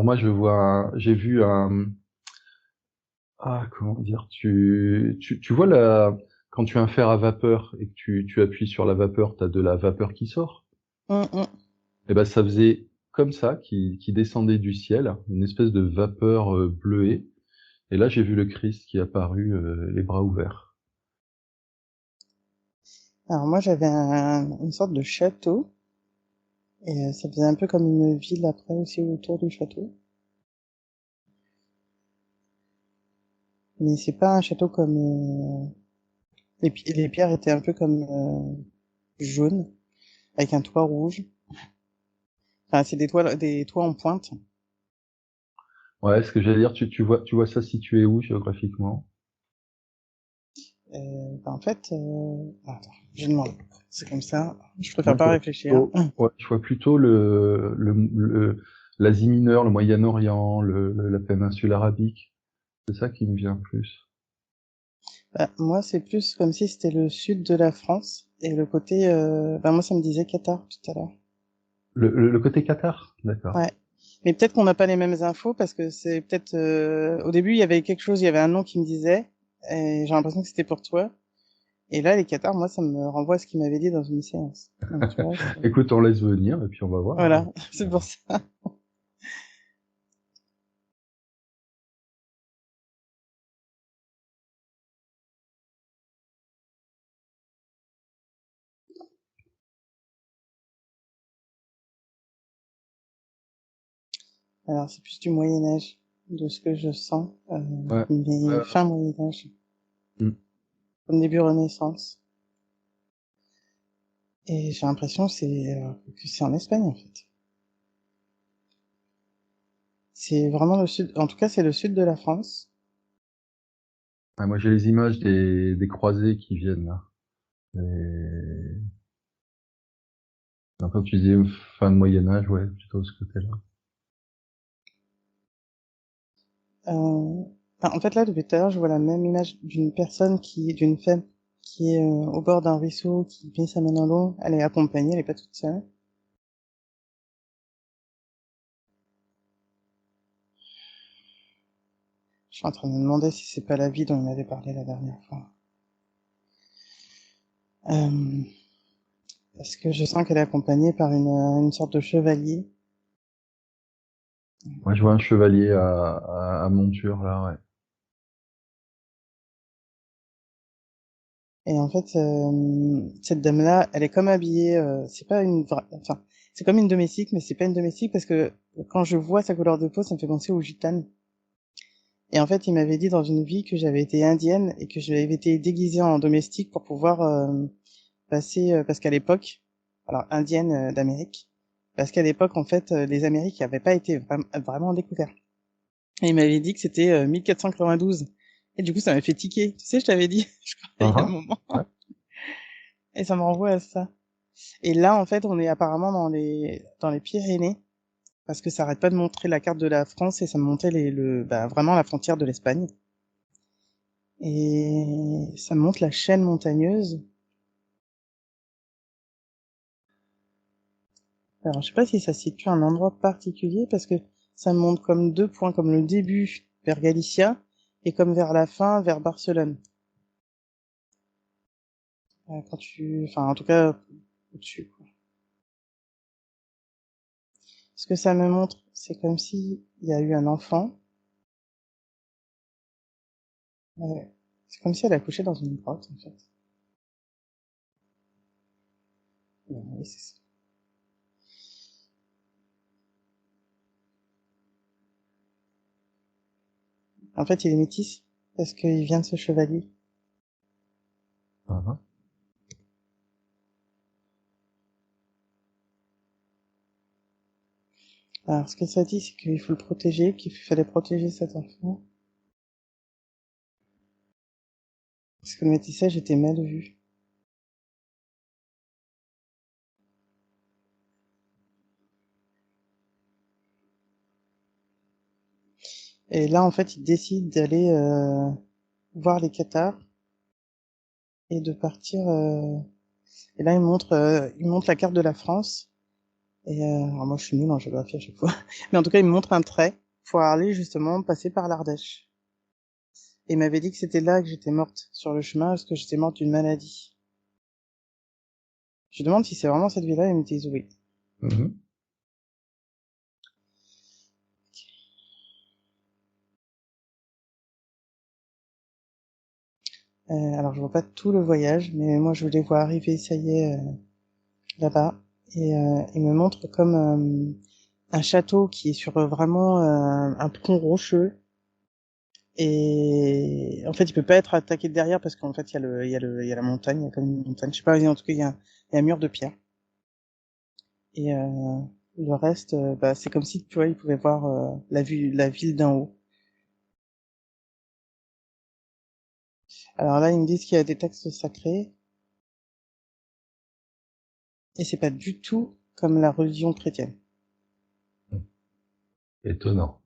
Alors moi, j'ai vu comment dire, tu vois quand tu as un fer à vapeur et que tu appuies sur la vapeur, t'as de la vapeur qui sort. Hum, hum. Et ben, ça faisait comme ça, qui descendait du ciel, une espèce de vapeur bleuée. Et là, j'ai vu le Christ qui est apparu, les bras ouverts. Alors moi, j'avais une sorte de château, et ça faisait un peu comme une ville après aussi autour du château. Mais c'est pas un château comme... les pierres étaient un peu comme jaunes, avec un toit rouge. Enfin, c'est des toits en pointe. Ouais, ce que j'allais dire, tu vois ça situé où géographiquement? En fait... attends, je demande. C'est comme ça. Je préfère Moi, pas réfléchir. je vois plutôt l'Asie mineure, le Moyen-Orient, la péninsule arabique. C'est ça qui me vient plus. Bah, moi, c'est plus comme si c'était le sud de la France. Et le côté... bah, moi, ça me disait Qatar tout à l'heure. Le côté Qatar? D'accord. Ouais. Mais peut-être qu'on n'a pas les mêmes infos parce que c'est peut-être au début il y avait quelque chose, il y avait un nom qui me disait et j'ai l'impression que c'était pour toi. Et là les Qatars, moi ça me renvoie à ce qu'il m'avait dit dans une séance. Donc tu vois, Écoute, on laisse venir et puis on va voir, hein. voilà, c'est pour ça. Alors c'est plus du Moyen Âge de ce que je sens, Ouais. mais Euh, fin Moyen Âge, hmm. comme début Renaissance. Et j'ai l'impression que c'est en Espagne en fait. C'est vraiment le sud, en tout cas c'est le sud de la France. Ouais, moi, j'ai les images des croisés qui viennent là. Et... Quand tu disais fin de Moyen Âge, ouais, plutôt ce côté-là. Euh, en fait, là, depuis tout à l'heure, je vois la même image d'une femme qui est au bord d'un ruisseau, qui met sa main dans l'eau. Elle est accompagnée, elle est pas toute seule. Je suis en train de me demander si c'est pas la vie dont on avait parlé la dernière fois. Euh, Parce que je sens qu'elle est accompagnée par une sorte de chevalier. Moi, je vois un chevalier à monture là, ouais. Et en fait, cette dame-là, elle est comme habillée. C'est pas enfin, c'est comme une domestique, mais c'est pas une domestique parce que quand je vois sa couleur de peau, ça me fait penser aux gitanes. Et en fait, il m'avait dit dans une vie que j'avais été indienne et que j'avais été déguisée en domestique pour pouvoir passer, parce qu'à l'époque, alors indienne d'Amérique, parce qu'à l'époque, en fait, les Amériques n'avaient pas été vraiment découverts. Et il m'avait dit que c'était 1492. Et du coup, ça m'a fait tiquer. Tu sais, je t'avais dit, je crois, il y a un Uh-huh. moment. Ouais. Et ça me renvoie à ça. Et là, en fait, on est apparemment dans les Pyrénées, parce que ça arrête pas de montrer la carte de la France et ça me montrait vraiment la frontière de l'Espagne. Et ça montre la chaîne montagneuse. Alors, je sais pas si ça se situe à un endroit particulier parce que ça montre comme deux points, comme le début vers Galicia et comme vers la fin vers Barcelone. Enfin, en tout cas, au-dessus, quoi. Ce que ça me montre, c'est comme si il y a eu un enfant. C'est comme si elle a couché dans une grotte, en fait. Oui, c'est ça. En fait, il est métis parce qu'il vient de ce chevalier. Uh-huh. Alors, ce que ça dit, c'est qu'il faut le protéger, qu'il fallait protéger cet enfant. Parce que le métissage était mal vu. Et là, en fait, il décide d'aller voir les Qatars et de partir. Et là, il montre la carte de la France Et alors moi, je suis nulle en géographie à chaque fois. Mais en tout cas, il me montre un trait pour aller justement passer par l'Ardèche. Et il m'avait dit que c'était là que j'étais morte sur le chemin parce que j'étais morte d'une maladie. Je demande si c'est vraiment cette ville-là, ils me disent oui. Mhm. Alors je vois pas tout le voyage, mais moi je les vois arriver, ça y est, là-bas. Et il me montre comme un château qui est sur vraiment un pont rocheux. Et en fait, il peut pas être attaqué de derrière parce qu'en fait, il y a la montagne, il y a comme une montagne. Je sais pas, en tout cas, il y a un mur de pierre. Et le reste, bah, c'est comme si, tu vois, il pouvait voir la ville d'en haut. Alors là, ils me disent qu'il y a des textes sacrés et c'est pas du tout comme la religion chrétienne. Étonnant.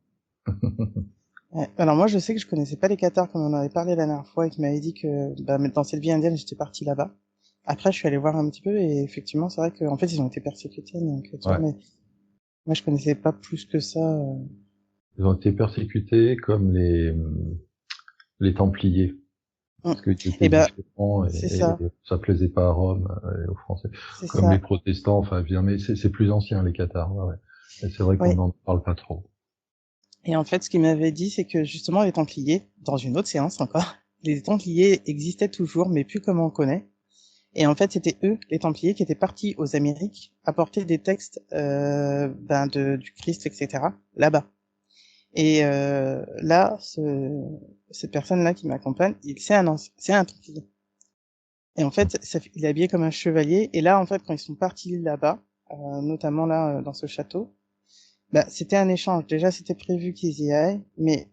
Ouais. Alors moi, je sais que je connaissais pas les Cathares comme on en avait parlé la dernière fois et qui m'avait dit que bah, dans cette vie indienne, j'étais partie là-bas. Après, je suis allée voir un petit peu et effectivement, c'est vrai qu'en fait, ils ont été persécutés, donc tu vois, Ouais. mais moi, je connaissais pas plus que ça. Ils ont été persécutés comme les Templiers, Mm. parce qu'ils étaient Et ben, différents c'est et ça, ça plaisait pas à Rome et aux Français. c'est Comme les ça. protestants, enfin, bien, mais c'est plus ancien, les Cathares. Ouais, ouais. Et c'est vrai qu'on Oui. n'en parle pas trop. Et en fait, ce qu'il m'avait dit, c'est que justement, les Templiers, dans une autre séance encore, les Templiers existaient toujours, mais plus comme on connaît. Et en fait, c'était eux, les Templiers, qui étaient partis aux Amériques apporter des textes ben du Christ, etc. là-bas. Et là, cette personne-là qui m'accompagne, c'est un Templier. Et en fait, il est habillé comme un chevalier. Et là, en fait, quand ils sont partis là-bas, notamment là dans ce château, bah, c'était un échange. Déjà, c'était prévu qu'ils y aillent, mais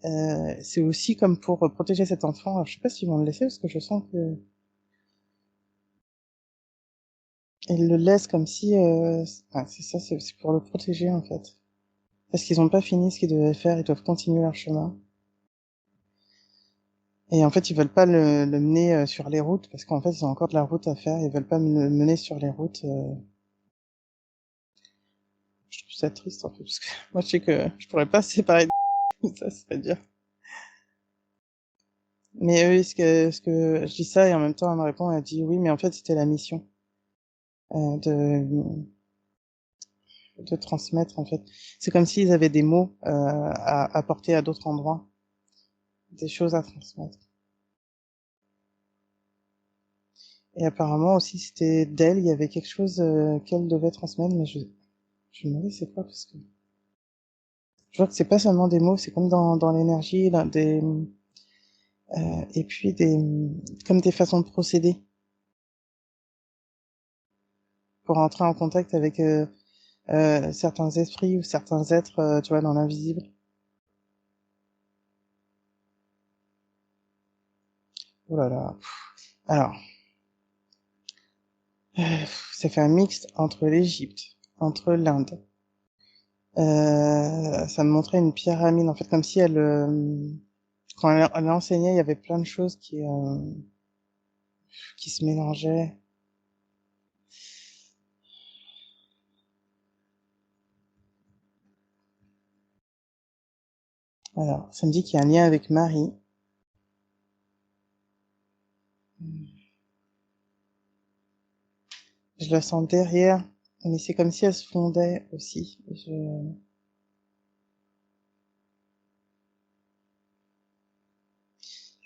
c'est aussi comme pour protéger cet enfant. Alors, je sais pas s'ils vont le laisser parce que je sens que ils le laissent comme si, c'est ça, c'est pour le protéger en fait, parce qu'ils ont pas fini ce qu'ils devaient faire. Ils doivent continuer leur chemin. Et en fait, ils veulent pas le mener sur les routes parce qu'en fait, ils ont encore de la route à faire. Ils veulent pas le mener sur les routes. Je trouve ça triste en fait, parce que moi, je sais que je pourrais pas séparer de ça serait dur. Mais eux, ce que je dis ça et en même temps, elle me répond, elle dit oui, mais en fait, c'était la mission euh, de de transmettre en fait. C'est comme s'ils avaient des mots à apporter à d'autres endroits, des choses à transmettre. Et apparemment aussi, c'était d'elle, il y avait quelque chose qu'elle devait transmettre, mais je me demandais c'est quoi parce que je vois que c'est pas seulement des mots, c'est comme dans l'énergie, là, et puis comme des façons de procéder pour entrer en contact avec certains esprits ou certains êtres, tu vois, dans l'invisible. Oh là là. Alors, ça fait un mix entre l'Égypte, entre l'Inde. Ça me montrait une pyramide, en fait, comme si quand elle enseignait, il y avait plein de choses qui se mélangeaient. Alors, ça me dit qu'il y a un lien avec Marie. Je la sens derrière, mais c'est comme si elle se fondait aussi.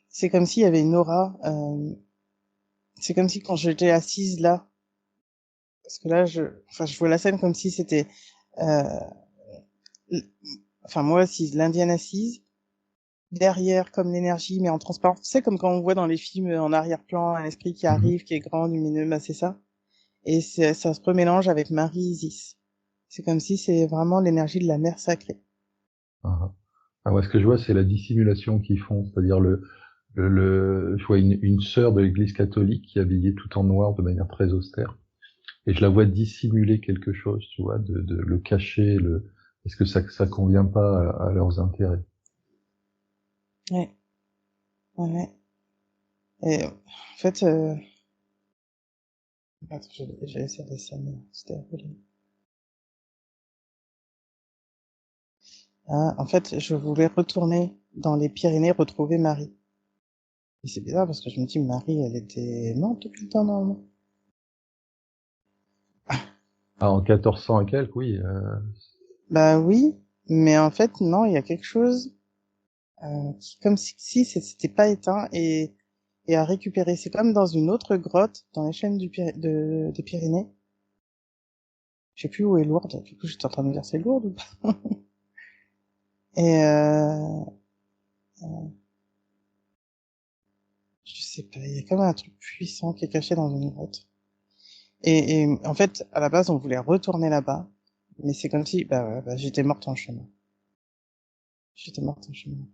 C'est comme s'il y avait une aura. C'est comme si quand j'étais assise là, parce que là, enfin, je vois la scène comme si c'était, euh, l- enfin moi assise, l'indienne assise, derrière comme l'énergie, mais en transparent. Tu sais, comme quand on voit dans les films en arrière-plan un esprit qui Mhm. arrive, qui est grand, lumineux, bah c'est ça. Et ça se remélange avec Marie Isis. C'est comme si c'est vraiment l'énergie de la mère sacrée. Ah, ah. Ah, moi, ce que je vois, c'est la dissimulation qu'ils font, c'est-à-dire je vois une sœur de l'Église catholique qui est habillée tout en noir de manière très austère, et je la vois dissimuler quelque chose, tu vois, de le cacher, parce que ça convient pas à leurs intérêts. Ouais, ouais. Ouais. Et en fait, attends, j'ai essayé de scènes, c'était rigolo. Ah, en fait, je voulais retourner dans les Pyrénées retrouver Marie. Et c'est bizarre parce que je me dis, Marie, elle était morte depuis le temps, normalement. Ah, en 1400 et quelques, oui. Bah oui, mais en fait, non, il y a quelque chose qui, comme si c'était pas éteint et à récupérer. C'est comme dans une autre grotte dans les chaînes des Pyrénées. Je sais plus où est Lourdes. Du coup, j'étais en train de me dire c'est Lourdes ou pas. Et je sais pas, il y a quand même un truc puissant qui est caché dans une grotte. Et en fait, à la base, on voulait retourner là-bas, mais c'est comme si bah, ouais, bah, j'étais morte en chemin. J'étais morte en chemin.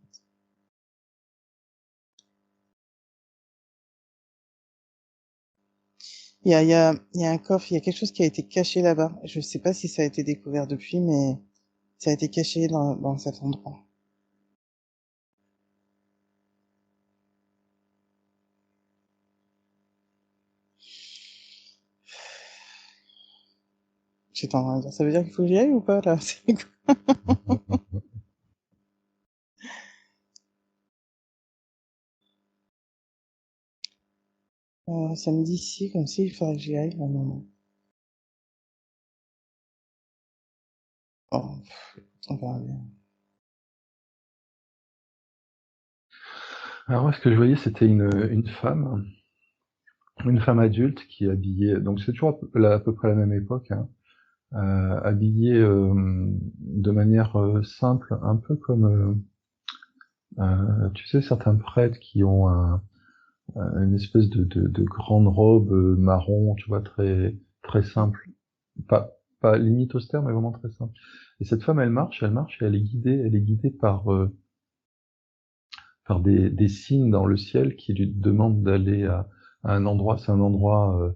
Il y a un coffre, il y a quelque chose qui a été caché là-bas. Je sais pas si ça a été découvert depuis, mais ça a été caché dans cet endroit. J'étais en train de dire, ça veut dire qu'il faut que j'y aille ou pas, là? C'est quoi? Ça me dit si, comme si il faudrait que j'y aille. Non, non, non. Bon, on verra bien. Alors, moi, ce que je voyais, c'était une femme adulte qui est habillée, donc c'est toujours à peu près la même époque, hein, habillée de manière simple, un peu comme, tu sais, certains prêtres qui ont une espèce de grande robe marron, tu vois, très simple, pas limite austère, mais vraiment très simple. Et cette femme, elle marche, et elle est guidée par des signes dans le ciel qui lui demandent d'aller à un endroit, c'est un endroit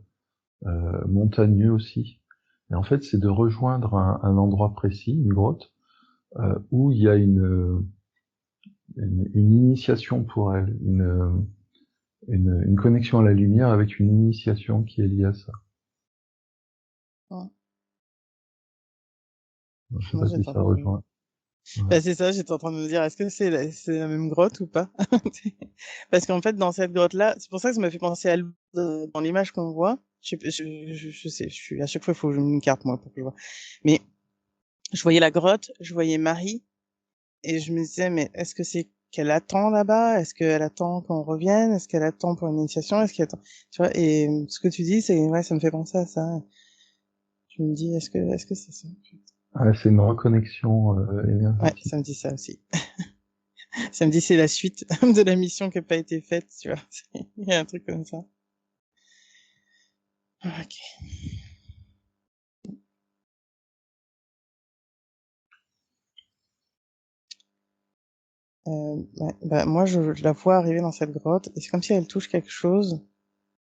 montagneux aussi. Et en fait, c'est de rejoindre un endroit précis, une grotte, où il y a une initiation pour elle, une connexion à la lumière avec une initiation qui est liée à ça. Ouais. Je sais Moi, pas si j'étais en ça train de... rejoint. Ouais. Bah, c'est ça, j'étais en train de me dire, est-ce que c'est la même grotte ou pas? Parce qu'en fait, dans cette grotte-là, c'est pour ça que ça m'a fait penser à dans l'image qu'on voit. Je sais, à chaque fois, il faut que je me carte, moi, pour que je vois. Mais je voyais la grotte, je voyais Marie, et je me disais, mais est-ce que c'est qu'elle attend là-bas? Est-ce qu'elle attend qu'on revienne? Est-ce qu'elle attend pour une initiation? Est-ce qu'elle attend, tu vois? Et ce que tu dis, c'est, ouais, ça me fait penser à ça. Je me dis, est-ce que c'est ça? Ah, c'est une reconnexion Ouais, énergétique. ça me dit ça aussi. Ça me dit c'est la suite de la mission qui n'a pas été faite, tu vois. Il y a un truc comme ça. Ok. Ouais, bah, moi, je la vois arriver dans cette grotte et c'est comme si elle touche quelque chose,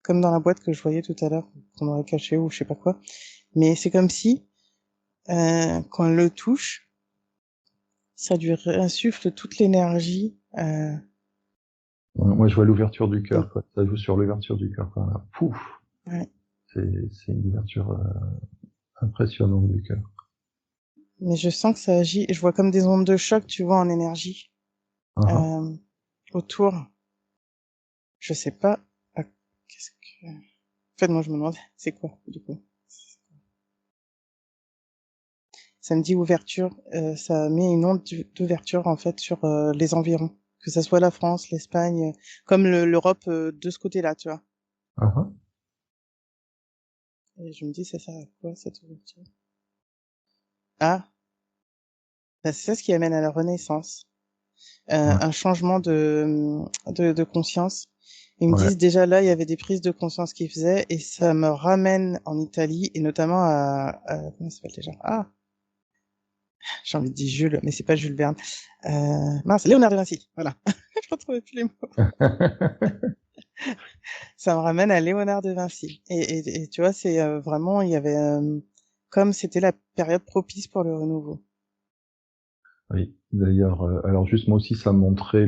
comme dans la boîte que je voyais tout à l'heure, qu'on aurait caché ou je sais pas quoi. Mais c'est comme si, quand elle le touche, ça lui insuffle toute l'énergie. Moi, je vois l'ouverture du De... cœur, quoi. Ça joue sur l'ouverture du cœur, quoi. Là. Pouf! Ouais. C'est une ouverture impressionnante du cœur. Mais je sens que ça agit. Je vois comme des ondes de choc, tu vois, en énergie Uh-huh. euh, autour. Je sais pas. Qu'est-ce que... En fait, moi, je me demande, c'est quoi, du coup? Ça me dit ouverture, ça met une onde d'ouverture, en fait, sur les environs. Que ça soit la France, l'Espagne, comme l'Europe de ce côté-là, tu vois. Uh-huh. Et je me dis, ça sert à quoi, cette ouverture? Ah, bah, c'est ça ce qui amène à la Renaissance. Ouais. Un changement de conscience. Ils me Ouais. disent déjà là, il y avait des prises de conscience qu'ils faisaient et ça me ramène en Italie et notamment comment ça s'appelle déjà? Ah, j'ai envie de dire Jules, mais c'est pas Jules Verne. Mince, Léonard de Vinci. Voilà. Je retrouvais plus les mots. Ça me ramène à Léonard de Vinci. Et tu vois, c'est vraiment, il y avait comme c'était la période propice pour le renouveau. Oui. D'ailleurs, alors juste moi aussi, ça montrait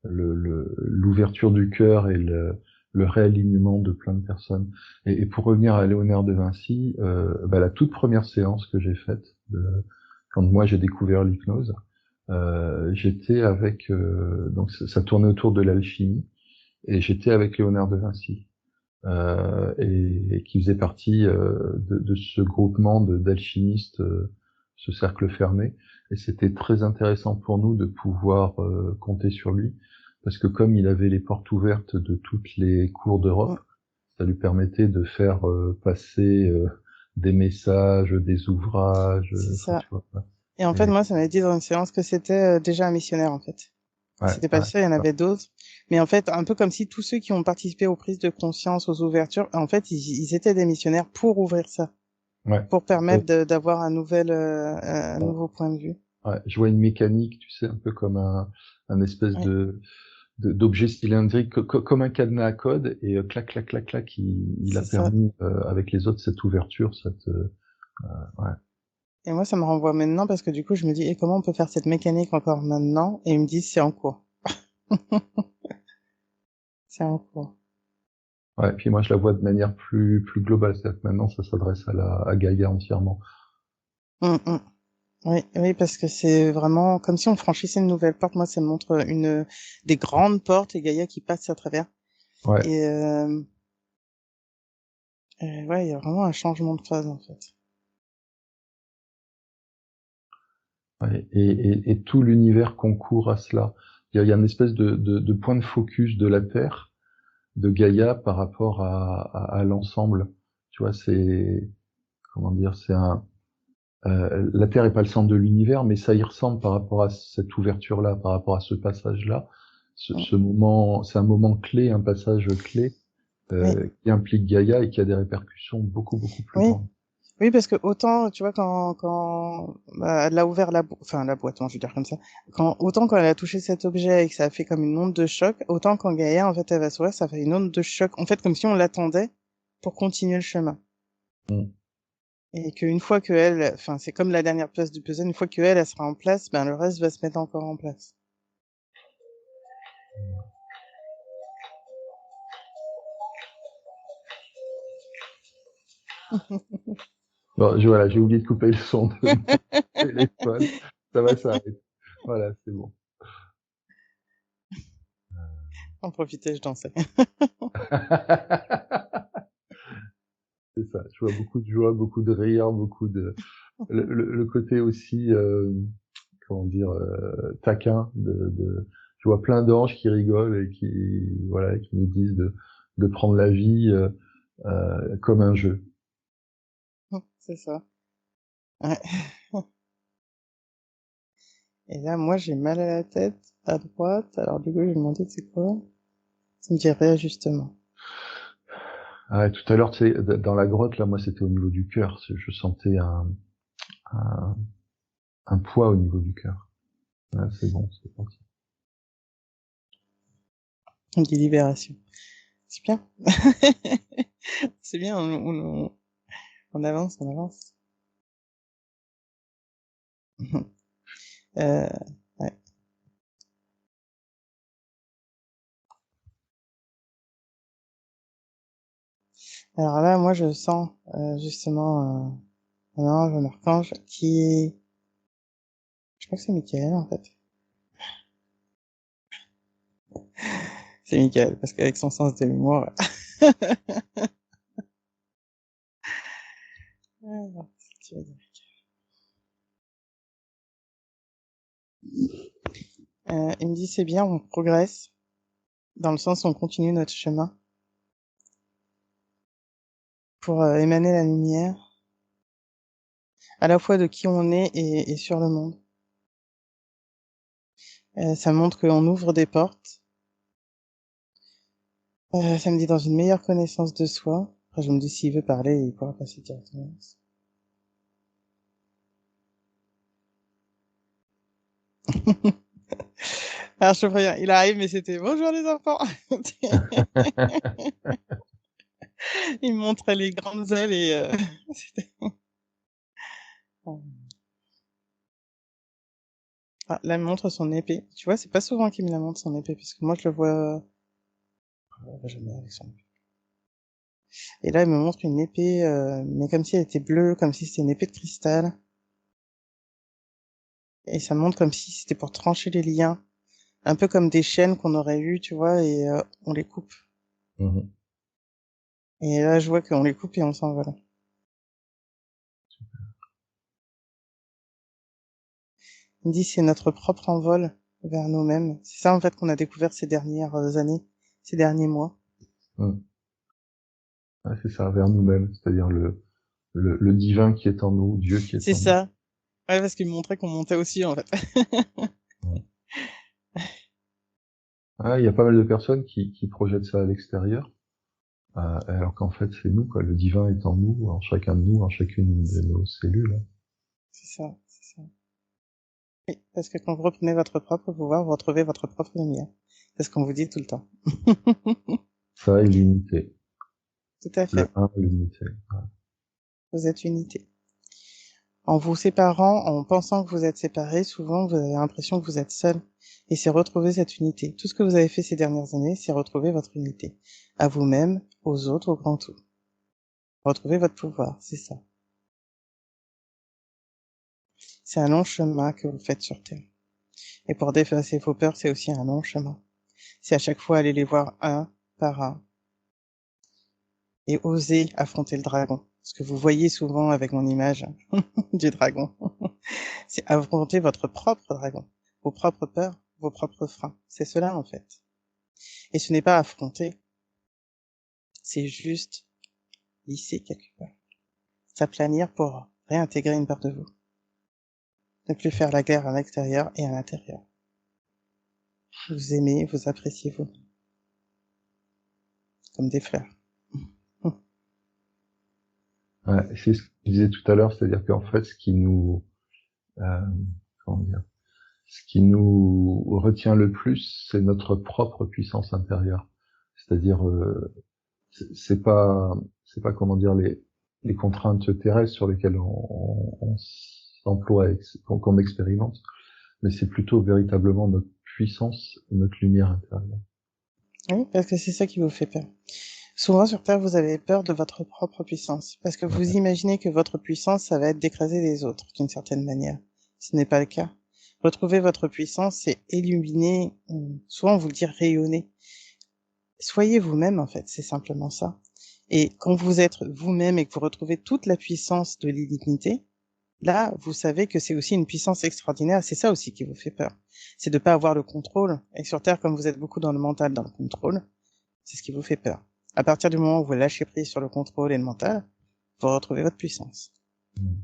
l'ouverture du cœur et le réalignement de plein de personnes. Et pour revenir à Léonard de Vinci, bah, la toute première séance que j'ai faite, quand moi j'ai découvert l'hypnose, j'étais avec donc ça tournait autour de l'alchimie et j'étais avec Léonard de Vinci et qui faisait partie de ce groupement d'alchimistes, ce cercle fermé. Et c'était très intéressant pour nous de pouvoir compter sur lui parce que comme il avait les portes ouvertes de toutes les cours Mm. d'Europe, ça lui permettait de faire passer des messages, des ouvrages, C'est enfin, ça. tu vois. Et en fait, Et, moi, ça m'a dit dans une séance que c'était déjà un missionnaire, en fait. ouais, C'était pas le ouais, seul, il y en avait d'autres. Mais en fait, un peu comme si tous ceux qui ont participé aux prises de conscience, aux ouvertures, en fait, ils étaient des missionnaires pour ouvrir ça, ouais. pour Euh, permettre d'avoir un nouveau point de vue. ouais. Je vois une mécanique, tu sais, un peu comme un espèce Ouais, d'objet cylindrique, comme un cadenas à code, et clac, clac, clac, clac, il a c'est ça. permis avec les autres cette ouverture, cette ouais, Et moi, ça me renvoie maintenant parce que du coup, je me dis, et comment on peut faire cette mécanique encore maintenant? Et ils me disent, c'est en cours. C'est en cours. ouais. Puis moi, je la vois de manière plus globale, c'est-à-dire que maintenant, ça s'adresse à Gaïa entièrement. Hum, hum. Oui, oui, parce que c'est vraiment comme si on franchissait une nouvelle porte. Moi, ça me montre des grandes portes et Gaïa qui passe à travers. Ouais, Et ouais, il y a vraiment un changement de phase en fait. ouais. Et tout l'univers concourt à cela. Il y a une espèce de point de focus de la Terre, de Gaïa par rapport à l'ensemble. Tu vois, c'est comment dire, c'est un la Terre est pas le centre de l'univers, mais ça y ressemble par rapport à cette ouverture-là, par rapport à ce passage-là. Mm. Ce moment, c'est un moment clé, un passage clé Oui, qui implique Gaïa et qui a des répercussions beaucoup plus oui, grandes. oui, parce que autant, tu vois, quand bah, elle a ouvert enfin la boîte, hein, je veux dire comme ça, autant quand elle a touché cet objet et que ça a fait comme une onde de choc, autant quand Gaïa en fait elle va s'ouvrir, ça fait une onde de choc, en fait comme si on l'attendait pour continuer le chemin. Mm. Et qu'une fois que elle, enfin c'est comme la dernière pièce du puzzle, une fois que elle sera en place, ben le reste va se mettre encore en place. Bon, voilà, j'ai oublié de couper le son de mon téléphone. Ça va s'arrêter. Voilà, c'est bon. En profiter, je dansais. C'est ça. Je vois beaucoup de joie, beaucoup de rire, beaucoup de le côté aussi comment dire taquin je vois plein d'anges qui rigolent et qui voilà qui nous disent de prendre la vie comme un jeu. C'est ça. Ouais. Et là, moi, j'ai mal à la tête, à droite. Alors, du coup, j'ai demandé c'est quoi? Ça me dit réajustement. Ah, ouais, tout à l'heure, tu sais, dans la grotte, là, moi, c'était au niveau du cœur. Je sentais un, un poids au niveau du cœur. Ouais, c'est bon, c'est parti. On me dit libération. C'est bien. C'est bien, on avance, on avance. Euh, ouais. Alors là, moi, je sens justement un ange, un archange qui est... Je crois que c'est Michael, en fait. C'est Michael, parce qu'avec son sens de l'humour... Alors, tu vas dire. Il me dit c'est bien, on progresse, dans le sens où on continue notre chemin pour émaner la lumière, à la fois de qui on est et sur le monde. Ça montre qu'on ouvre des portes. Ça me dit dans une meilleure connaissance de soi. Après, je me dis s'il veut parler, il pourra passer directement. Alors je préviens, il arrive, mais c'était bonjour les enfants. Il me montrait les grandes ailes et c'était- ah, là, il me montre son épée. Tu vois, c'est pas souvent qu'il me la montre son épée, puisque moi je le vois jamais avec son épée. Et là, il me montre une épée, mais comme si elle était bleue, comme si c'était une épée de cristal. Et ça montre comme si c'était pour trancher les liens. Un peu comme des chaînes qu'on aurait eues, tu vois, et on les coupe. Mhm. Et là, je vois qu'on les coupe et on s'envole. Il me dit c'est notre propre envol vers nous-mêmes. C'est ça, en fait, qu'on a découvert ces dernières années, ces derniers mois. Mhm. Ouais, c'est ça, vers nous-mêmes, c'est-à-dire le divin qui est en nous, Dieu qui est C'est en nous. ça. Ouais, parce qu'il me montrait qu'on montait aussi, en fait. Ouais. Ah, il y a pas mal de personnes qui projettent ça à l'extérieur, alors qu'en fait c'est nous, quoi. Le divin est en nous, en chacun de nous, en chacune de nos cellules. C'est ça, c'est ça. Oui, parce que quand vous reprenez votre propre pouvoir, vous retrouvez votre propre lumière. C'est ce qu'on vous dit tout le temps. Ça est l'unité. Tout à Le fait. un, l'unité. Vous êtes unité. En vous séparant, en pensant que vous êtes séparés, souvent vous avez l'impression que vous êtes seul. Et c'est retrouver cette unité. Tout ce que vous avez fait ces dernières années, c'est retrouver votre unité. À vous-même, aux autres, au grand tout. Retrouver votre pouvoir, c'est ça. C'est un long chemin que vous faites sur Terre. Et pour dépasser vos peurs, c'est aussi un long chemin. C'est à chaque fois aller les voir un par un et oser affronter le dragon. Ce que vous voyez souvent avec mon image du dragon. C'est affronter votre propre dragon, vos propres peurs, vos propres freins. C'est cela, en fait. Et ce n'est pas affronter, c'est juste lisser quelque part. S'aplanir pour réintégrer une part de vous. Ne plus faire la guerre à l'extérieur et à l'intérieur. Vous aimez, vous appréciez vous. Comme des fleurs. Ouais, c'est ce que je disais tout à l'heure, c'est-à-dire qu'en fait, euh, comment dire, ce qui nous retient le plus, c'est notre propre puissance intérieure. C'est-à-dire, c'est pas comment dire les contraintes terrestres sur lesquelles on s'emploie, qu'on expérimente, mais c'est plutôt véritablement notre puissance, notre lumière intérieure. Oui, parce que c'est ça qui vous fait peur. Souvent sur Terre, vous avez peur de votre propre puissance, parce que vous Ouais. imaginez que votre puissance, ça va être d'écraser les autres, d'une certaine manière. Ce n'est pas le cas. Retrouver votre puissance, c'est illuminer, soit on vous le dit rayonner. Soyez vous-même, en fait, c'est simplement ça. Et quand vous êtes vous-même et que vous retrouvez toute la puissance de l'illimité, là, vous savez que c'est aussi une puissance extraordinaire. C'est ça aussi qui vous fait peur. C'est de pas avoir le contrôle. Et sur Terre, comme vous êtes beaucoup dans le mental, dans le contrôle, c'est ce qui vous fait peur. À partir du moment où vous lâchez prise sur le contrôle et le mental, vous retrouvez votre puissance. Mm.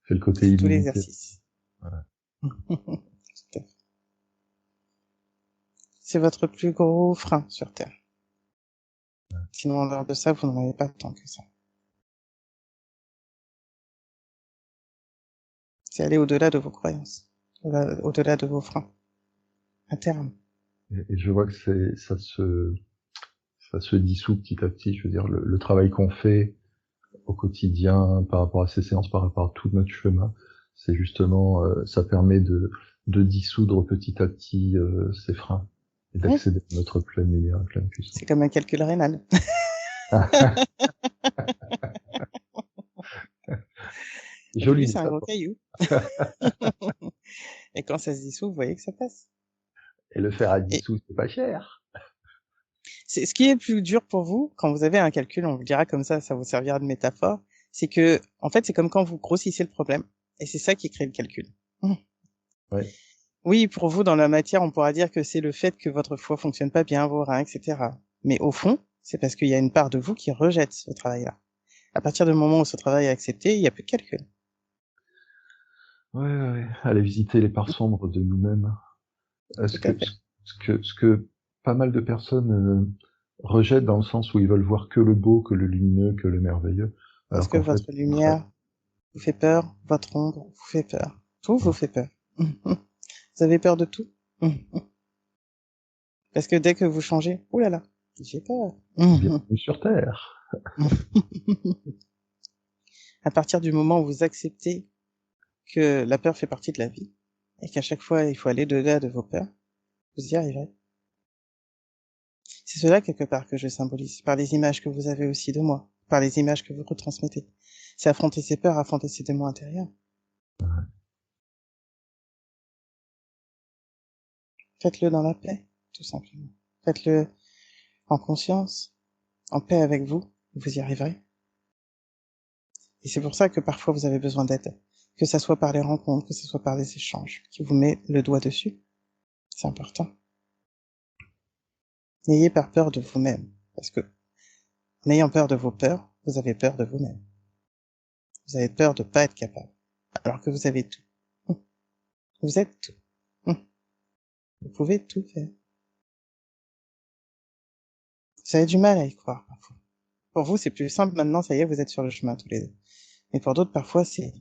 C'est le côté C'est tout illimité. l'exercice. Voilà. C'est votre plus gros frein sur Terre. Sinon, en dehors de ça, vous n'en avez pas tant que ça. C'est aller au-delà de vos croyances, au-delà de vos freins, à terme. Et je vois que ça se dissout petit à petit. Je veux dire, le travail qu'on fait au quotidien par rapport à ces séances, par rapport à tout notre chemin, c'est justement, ça permet de dissoudre petit à petit ces freins et Oui, d'accéder à notre pleine lumière, pleine c'est puissance. comme un calcul rénal. Au début, Jolie c'est un gros métaphore. caillou. Et quand ça se dissout, vous voyez que ça passe. Et le fer à Et dissous, c'est pas cher. c'est ce qui est plus dur pour vous, quand vous avez un calcul, on vous le dira comme ça vous servira de métaphore, c'est que, en fait, c'est comme quand vous grossissez le problème. Et c'est ça qui crée le calcul. Ouais. Oui, pour vous, dans la matière, on pourra dire que c'est le fait que votre foie fonctionne pas bien, vos reins, etc. Mais au fond, c'est parce qu'il y a une part de vous qui rejette ce travail-là. À partir du moment où ce travail est accepté, il n'y a plus de calcul. Ouais, ouais, ouais. Aller visiter les parts sombres de nous-mêmes. Tout à fait. Ce que pas mal de personnes rejettent dans le sens où ils veulent voir que le beau, que le lumineux, que le merveilleux, Parce alors que qu'en fait, votre lumière vous fait peur, votre ombre vous fait peur. Tout vous fait peur. Vous avez peur de tout. Parce que dès que vous changez, ouh là là, j'ai peur. bienvenue sur Terre. À partir du moment où vous acceptez que la peur fait partie de la vie, et qu'à chaque fois il faut aller au-delà de vos peurs, vous y arriverez. C'est cela quelque part que je symbolise, par les images que vous avez aussi de moi, par les images que vous retransmettez. C'est affronter ses peurs, affronter ses démons intérieurs. Faites-le dans la paix, tout simplement. Faites-le en conscience, en paix avec vous, vous y arriverez. Et c'est pour ça que parfois vous avez besoin d'aide. Que ça soit par les rencontres, que ce soit par les échanges, qui vous met le doigt dessus. C'est important. N'ayez pas peur de vous-même, parce que en ayant peur de vos peurs, vous avez peur de vous-même. Vous avez peur de pas être capable, alors que vous avez tout. Vous êtes tout. Vous pouvez tout faire. Vous avez du mal à y croire parfois. Pour vous, c'est plus simple maintenant, ça y est, vous êtes sur le chemin tous les deux. Mais pour d'autres, parfois, c'est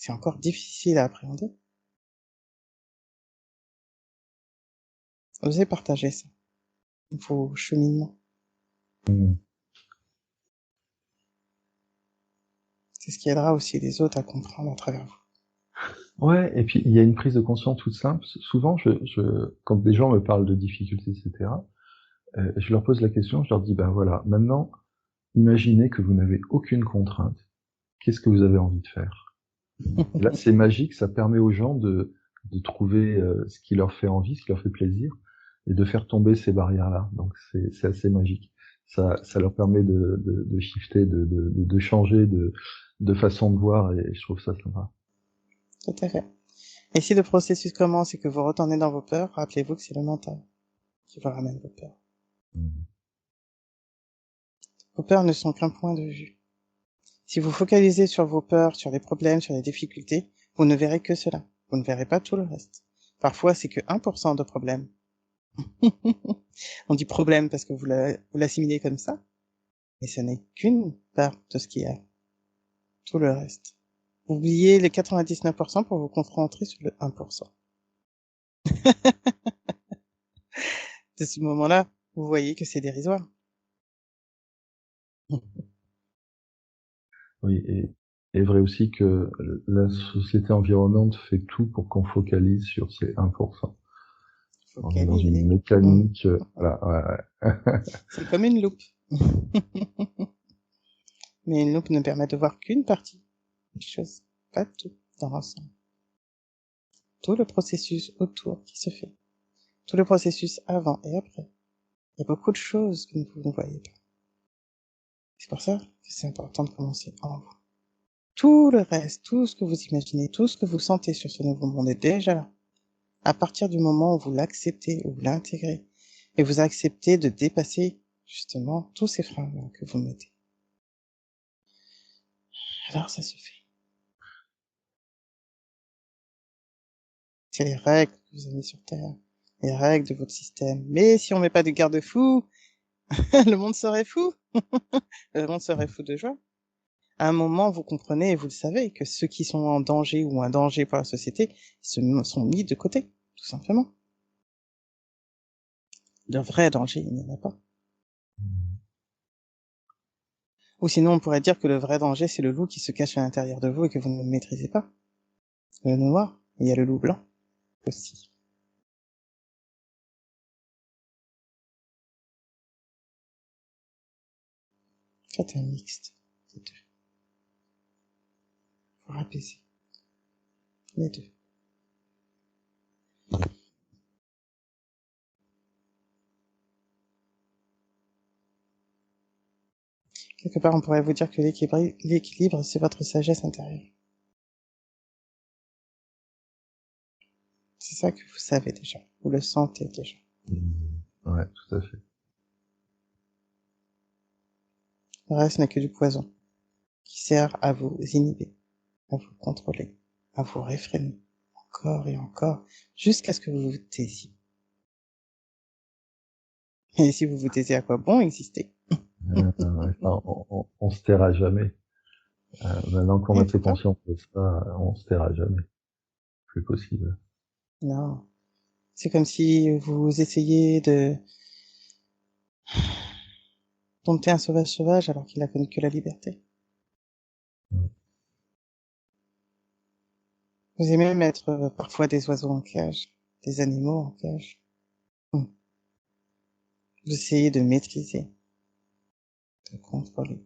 encore difficile à appréhender. Osez partager ça, vos cheminements. C'est ce qui aidera aussi les autres à comprendre à travers vous. Ouais, et puis il y a une prise de conscience toute simple. Souvent, quand des gens me parlent de difficultés, etc., je leur pose la question, je leur dis, ben voilà, maintenant, imaginez que vous n'avez aucune contrainte. Qu'est-ce que vous avez envie de faire? Et là, c'est magique, ça permet aux gens de trouver ce qui leur fait envie, ce qui leur fait plaisir, et de faire tomber ces barrières-là. Donc c'est assez magique. Ça leur permet de shifter, de changer de façon de voir, et je trouve ça sympa. Tout à fait. Et si le processus commence et que vous retournez dans vos peurs, rappelez-vous que c'est le mental qui vous ramène vos peurs. Vos peurs ne sont qu'un point de vue. Si vous focalisez sur vos peurs, sur les problèmes, sur les difficultés, vous ne verrez que cela. Vous ne verrez pas tout le reste. Parfois, c'est que 1% de problème. On dit problème parce que vous l'assimilez comme ça, mais ce n'est qu'une part de ce qu'il y a. Tout le reste. Oubliez les 99% pour vous concentrer sur le 1%. De ce moment-là, vous voyez que c'est dérisoire. Oui, et vrai aussi que la société environnante fait tout pour qu'on focalise sur ces 1%. On est dans une mécanique, voilà, ouais. C'est comme une loupe. Mais une loupe ne permet de voir qu'une partie des choses, pas tout dans l'ensemble. Tout le processus autour qui se fait. Tout le processus avant et après. Il y a beaucoup de choses que vous ne voyez pas. C'est pour ça que c'est important de commencer en vous. Tout le reste, tout ce que vous imaginez, tout ce que vous sentez sur ce nouveau monde est déjà là. À partir du moment où vous l'acceptez, où vous l'intégrez, et vous acceptez de dépasser, justement, tous ces freins que vous mettez. Alors ça se fait. C'est les règles que vous avez mis sur Terre, les règles de votre système. Mais si on met pas de garde-fous, le monde serait fou. Le monde serait fou de joie. À un moment, vous comprenez et vous le savez que ceux qui sont en danger ou un danger pour la société sont mis de côté, tout simplement. De vrai danger, il n'y en a pas. Ou sinon, on pourrait dire que le vrai danger, c'est le loup qui se cache à l'intérieur de vous et que vous ne maîtrisez pas. Le noir, et il y a le loup blanc aussi. Faites un mixte des deux. Pour apaiser les deux. Quelque part, on pourrait vous dire que l'équilibre, c'est votre sagesse intérieure. C'est ça que vous savez déjà. Vous le sentez déjà. Ouais, tout à fait. Le reste n'est que du poison qui sert à vous inhiber, à vous contrôler, à vous réfréner encore et encore jusqu'à ce que vous vous taisiez. Et si vous vous taisez, à quoi bon exister? On se taira jamais. Maintenant qu'on a pris Pourtant, conscience de ça, on se taira jamais. Plus possible. non. C'est comme si vous essayiez de dompter un sauvage alors qu'il a connu que la liberté. Vous aimez mettre parfois des oiseaux en cage, des animaux en cage. Vous essayez de maîtriser, de contrôler.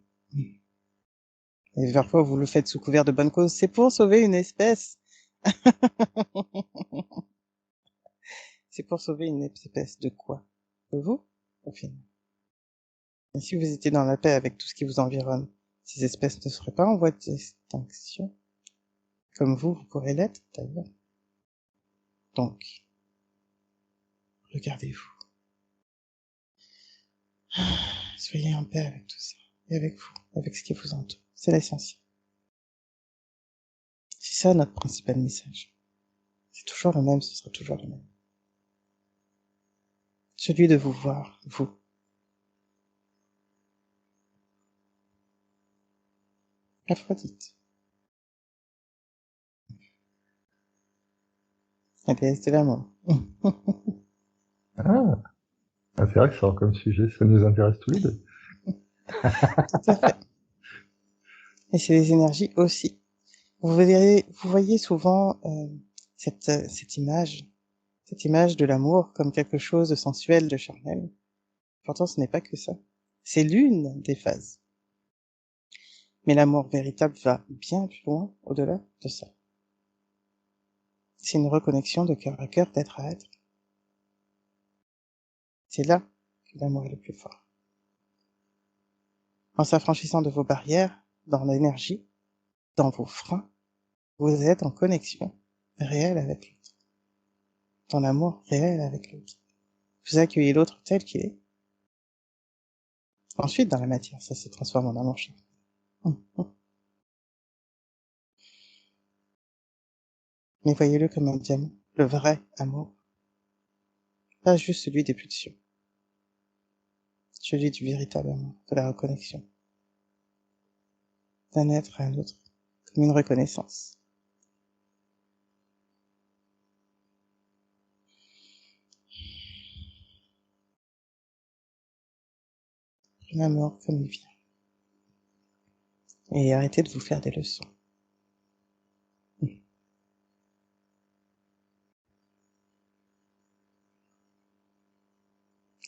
Et parfois vous le faites sous couvert de bonne cause. C'est pour sauver une espèce. c'est pour sauver une espèce de quoi? De vous, au final. Et si vous étiez dans la paix avec tout ce qui vous environne, ces espèces ne seraient pas en voie d'extinction. Comme vous pourrez l'être, d'ailleurs. Donc, regardez-vous. Soyez en paix avec tout ça. Et avec vous, avec ce qui vous entoure. C'est l'essentiel. C'est ça notre principal message. C'est toujours le même, ce sera toujours le même. Celui de vous voir, vous. Aphrodite. La déesse de l'amour. Ah, c'est vrai que ça comme sujet, ça nous intéresse tous les deux. Tout à fait. Et c'est les énergies aussi. Vous voyez souvent cette image de l'amour comme quelque chose de sensuel, de charnel. Pourtant, ce n'est pas que ça. C'est l'une des phases. Mais l'amour véritable va bien plus loin, au-delà de ça. C'est une reconnexion de cœur à cœur, d'être à être. C'est là que l'amour est le plus fort. En s'affranchissant de vos barrières, dans l'énergie, dans vos freins, vous êtes en connexion réelle avec l'autre. Dans l'amour réel avec l'autre. Vous accueillez l'autre tel qu'il est. Ensuite, dans la matière, ça se transforme en amour charnel. Mais voyez-le comme un diamant, le vrai amour. Pas juste celui des pulsions. Celui du véritable amour, de la reconnexion. D'un être à un autre, comme une reconnaissance. Un amour comme il vient. Et arrêtez de vous faire des leçons.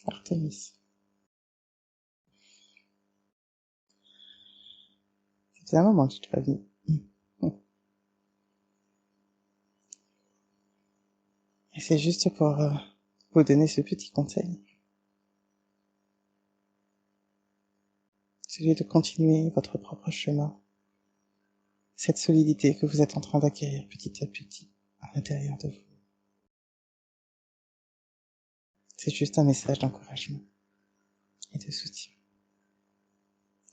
Artémis. C'est un moment que je te l'ai dit. Et c'est juste pour vous donner ce petit conseil. Celui de continuer votre propre chemin. Cette solidité que vous êtes en train d'acquérir petit à petit à l'intérieur de vous. C'est juste un message d'encouragement et de soutien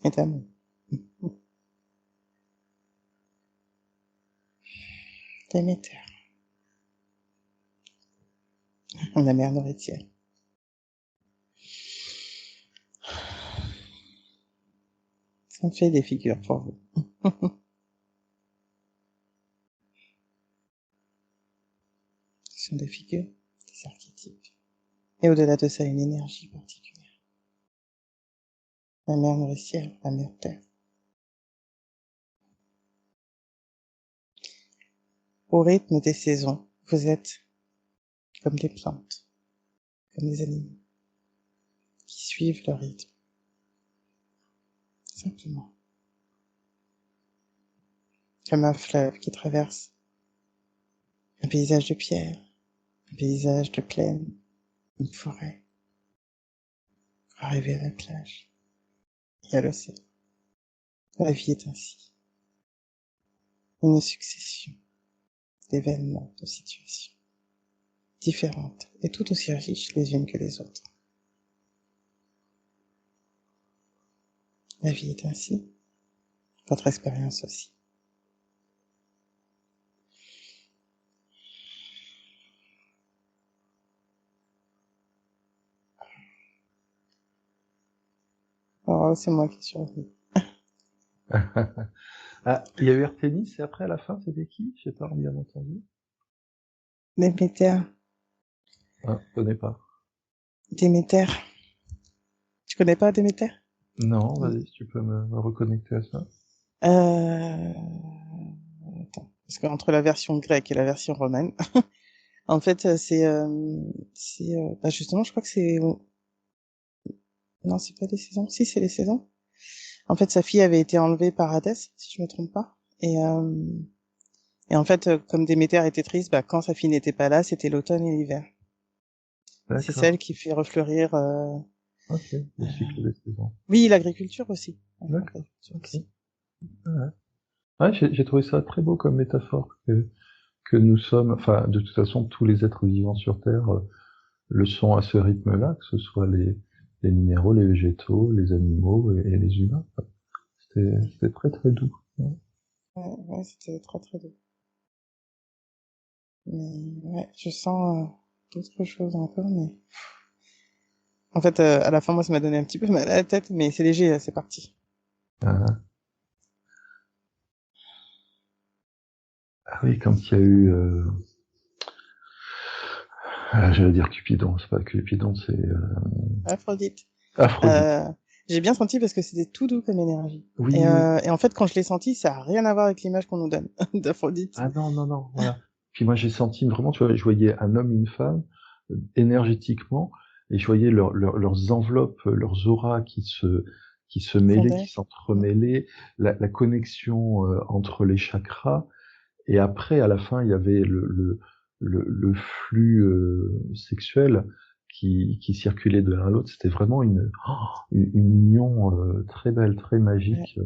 et d'amour. Déméter, la mère nourritière. Ça me fait des figures pour vous. Ce sont des figures, des archétypes. Et au-delà de ça, une énergie particulière. La mère nourricière, la mère terre. Au rythme des saisons, vous êtes comme des plantes, comme des animaux, qui suivent leur rythme. Simplement. Comme un fleuve qui traverse un paysage de pierre, un paysage de plaine, une forêt, pour arriver à la plage et à l'océan. La vie est ainsi. Une succession d'événements, de situations différentes et tout aussi riches les unes que les autres. La vie est ainsi, votre expérience aussi. Oh, c'est moi qui survis. Ah, il y a eu Artémis et après à la fin c'était qui? J'ai pas bien entendu. Déméter, Ah, je connais pas. Déméter. Tu connais pas Déméter? Non, vas-y, si tu peux me reconnecter à ça. Euh... Attends, parce qu'entre la version grecque et la version romaine, en fait, bah justement, je crois que c'est, non, c'est pas des saisons. Si, c'est les saisons. En fait, sa fille avait été enlevée par Hadès, si je me trompe pas. Et en fait, comme Déméter était triste, bah, quand sa fille n'était pas là, c'était l'automne et l'hiver. C'est D'accord. celle qui fait refleurir. Ok. Le cycle des saisons. Oui, l'agriculture aussi. Ouais, D'accord. l'agriculture Ok. aussi. Ouais. Ouais, j'ai trouvé ça très beau comme métaphore que nous sommes, enfin, de toute façon, tous les êtres vivants sur Terre le sont à ce rythme-là, que ce soit les minéraux, les végétaux, les animaux et les humains. C'était très très doux. Ouais. Ouais, c'était très très doux. Mais ouais, je sens d'autres choses encore, mais en fait, à la fin, moi, ça m'a donné un petit peu mal à la tête, mais c'est léger, là, c'est parti. Ah, ah oui, quand il y a eu, j'allais dire Cupidon, c'est pas Cupidon, c'est Aphrodite. Aphrodite. Euh, j'ai bien senti parce que c'était tout doux comme énergie. Oui, oui. Et en fait, quand je l'ai senti, ça a rien à voir avec l'image qu'on nous donne d'Aphrodite. Ah non, non, non, voilà. Puis moi j'ai senti vraiment, tu vois, je voyais un homme, une femme, énergétiquement, et je voyais leurs enveloppes, leurs auras qui se mêlaient, qui Fondait. s'entremêlaient, la connexion entre les chakras. Et après, à la fin, il y avait le flux sexuel qui circulait de l'un à l'autre. C'était vraiment une union très belle, très Ouais. magique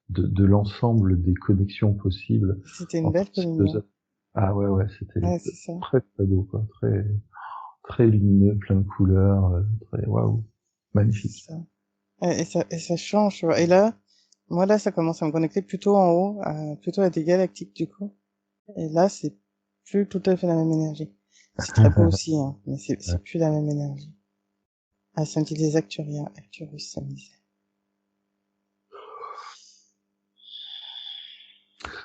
de l'ensemble des connexions possibles C'était une entre belle ces deux communion. êtres. Ah ouais, ouais, c'était Ouais, c'est ça. très très beau, quoi. Très très lumineux, plein de couleurs, très waouh, C'est magnifique. ça. Et ça change, tu vois. Et là, moi, là, ça commence à me connecter plutôt en haut, plutôt à des galactiques, du coup. Et là, c'est plus tout à fait la même énergie. C'est très beau aussi, hein, mais c'est plus la même énergie. Ah, ça me dit des Acturiens, Arcturus, ça me disait.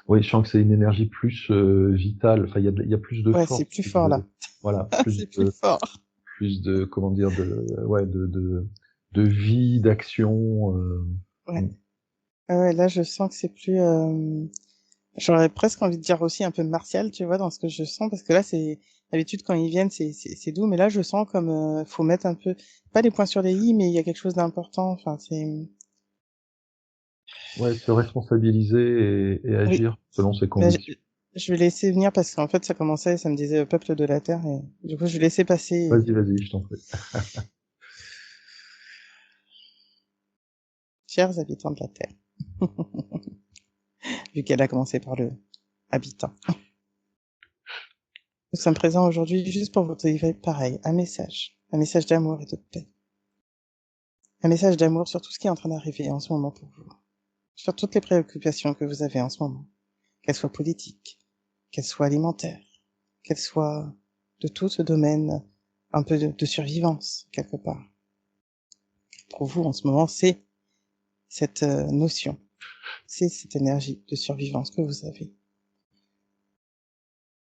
Oui, je sens que c'est une énergie plus vitale. Enfin, il y a plus de Ouais, c'est force, plus plus fort, là. de voilà, C'est plus fort. plus de comment dire ouais de vie, d'action. Ouais. Ouais, là, je sens que c'est plus, j'aurais presque envie de dire aussi un peu martial, tu vois, dans ce que je sens, parce que là, c'est, d'habitude, quand ils viennent, c'est doux, mais là, je sens comme, faut mettre un peu, pas les points sur les i, mais il y a quelque chose d'important, enfin, c'est, Ouais, se responsabiliser et oui. agir selon ses Mais convictions. je vais laisser venir parce qu'en fait, ça commençait, ça me disait peuple de la Terre, et du coup, je vais laisser passer, Vas-y, vas-y, je t'en prie. chers habitants de la Terre, vu qu'elle a commencé par le habitant. Nous sommes présents aujourd'hui juste pour vous délivrer pareil, un message d'amour et de paix. Un message d'amour sur tout ce qui est en train d'arriver en ce moment pour vous. Sur toutes les préoccupations que vous avez en ce moment. Qu'elles soient politiques, qu'elles soient alimentaires, qu'elles soient de tout ce domaine un peu de survivance, quelque part. Pour vous, en ce moment, c'est cette notion, c'est cette énergie de survivance que vous avez.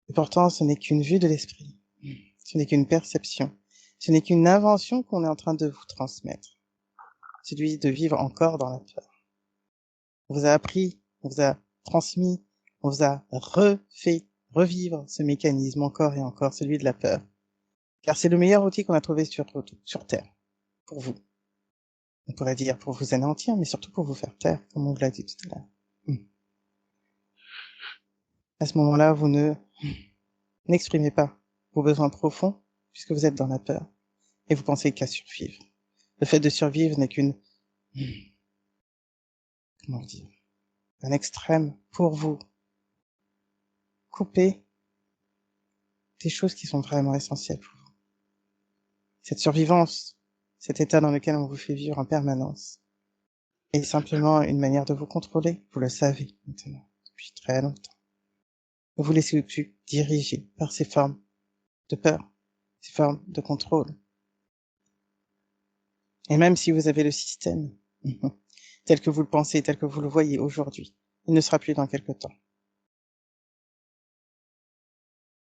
Et pourtant, ce n'est qu'une vue de l'esprit. Ce n'est qu'une perception. Ce n'est qu'une invention qu'on est en train de vous transmettre. Celui de vivre encore dans la peur. On vous a appris, on vous a transmis, on vous a refait revivre ce mécanisme encore et encore, celui de la peur. Car c'est le meilleur outil qu'on a trouvé sur Terre, pour vous. On pourrait dire pour vous anéantir, mais surtout pour vous faire taire, comme on vous l'a dit tout à l'heure. À ce moment-là, vous ne n'exprimez pas vos besoins profonds, puisque vous êtes dans la peur, et vous pensez qu'à survivre. Le fait de survivre n'est qu'une, comment dire, un extrême pour vous couper des choses qui sont vraiment essentielles pour vous. Cette survivance, cet état dans lequel on vous fait vivre en permanence, est simplement une manière de vous contrôler. Vous le savez maintenant, depuis très longtemps. Ne vous laissez plus diriger par ces formes de peur, ces formes de contrôle. Et même si vous avez le système tel que vous le pensez, tel que vous le voyez aujourd'hui, il ne sera plus dans quelque temps.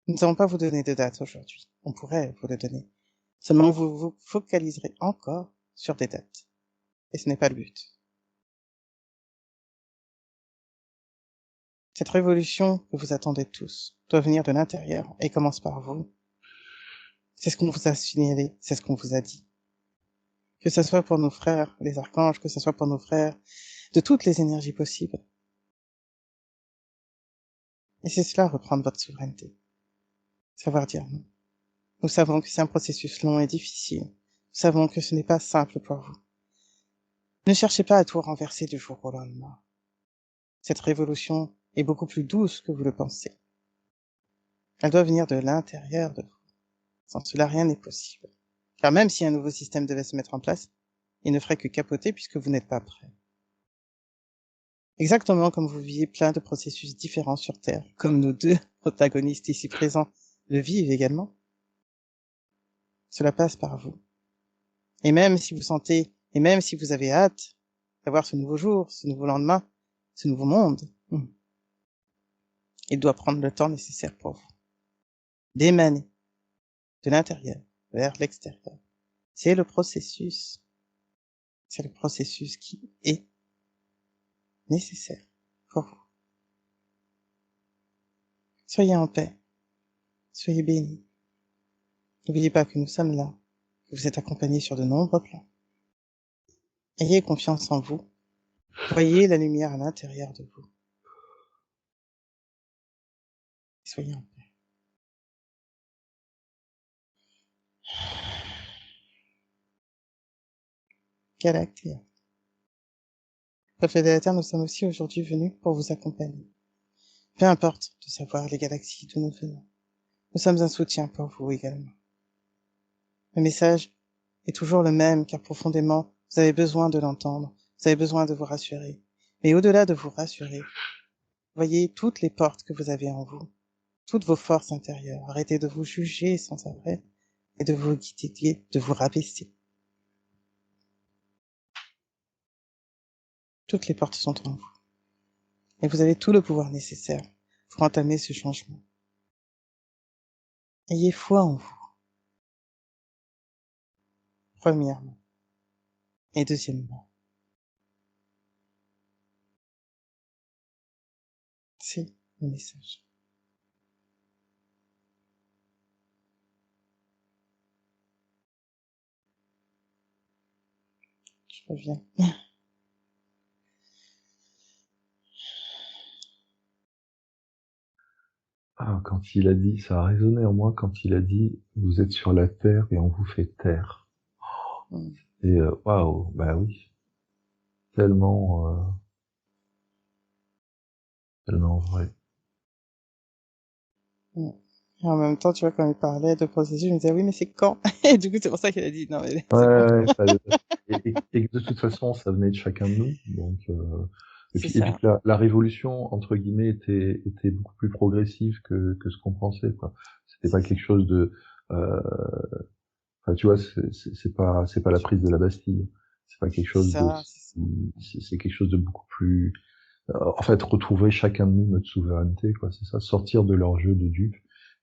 Nous n'allons pas vous donner de date aujourd'hui. On pourrait vous le donner. Seulement, vous vous focaliserez encore sur des dates. Et ce n'est pas le but. Cette révolution que vous attendez tous doit venir de l'intérieur et commence par vous. C'est ce qu'on vous a signalé, c'est ce qu'on vous a dit. Que ce soit pour nos frères, les archanges, que ce soit pour nos frères, de toutes les énergies possibles. Et c'est cela, reprendre votre souveraineté. Savoir dire non. Nous savons que c'est un processus long et difficile. Nous savons que ce n'est pas simple pour vous. Ne cherchez pas à tout renverser du jour au lendemain. Cette révolution est beaucoup plus douce que vous le pensez. Elle doit venir de l'intérieur de vous. Sans cela, rien n'est possible. Car même si un nouveau système devait se mettre en place, il ne ferait que capoter puisque vous n'êtes pas prêt. Exactement comme vous viviez plein de processus différents sur Terre, comme nos deux protagonistes ici présents le vivent également. Cela passe par vous. Et même si vous avez hâte d'avoir ce nouveau jour, ce nouveau lendemain, ce nouveau monde, il doit prendre le temps nécessaire pour vous. D'émaner de l'intérieur vers l'extérieur. C'est le processus. C'est le processus qui est nécessaire pour vous. Soyez en paix. Soyez bénis. N'oubliez pas que nous sommes là, que vous êtes accompagnés sur de nombreux plans. Ayez confiance en vous. Voyez la lumière à l'intérieur de vous. Soyez en paix. Galactéa. Peuple de la Terre, nous sommes aussi aujourd'hui venus pour vous accompagner. Peu importe de savoir les galaxies d'où nous venons. Nous sommes un soutien pour vous également. Le message est toujours le même, car profondément, vous avez besoin de l'entendre. Vous avez besoin de vous rassurer. Mais au-delà de vous rassurer, voyez toutes les portes que vous avez en vous, toutes vos forces intérieures. Arrêtez de vous juger sans arrêt et de vous guider, de vous rabaisser. Toutes les portes sont en vous. Et vous avez tout le pouvoir nécessaire pour entamer ce changement. Ayez foi en vous. Premièrement. Et deuxièmement. C'est le message. Je reviens. Ah, quand il a dit, ça a résonné en moi quand il a dit, vous êtes sur la terre et on vous fait taire. Et waouh, bah oui, tellement, tellement vrai. Et en même temps, tu vois, quand il parlait de processus, je me disais, oui, mais c'est quand? Et du coup, c'est pour ça qu'il a dit, non, mais c'est bon. Ouais, et que de toute façon, ça venait de chacun de nous. Donc, C'est et puis ça. que la révolution, entre guillemets, était beaucoup plus progressive que ce qu'on pensait, quoi. C'était pas quelque chose de, enfin, tu vois, c'est pas la prise de la Bastille. C'est pas quelque chose de, Ça, c'est ça. c'est quelque chose de beaucoup plus, en fait, retrouver chacun de nous notre souveraineté, quoi. C'est ça, sortir de leur jeu de dupes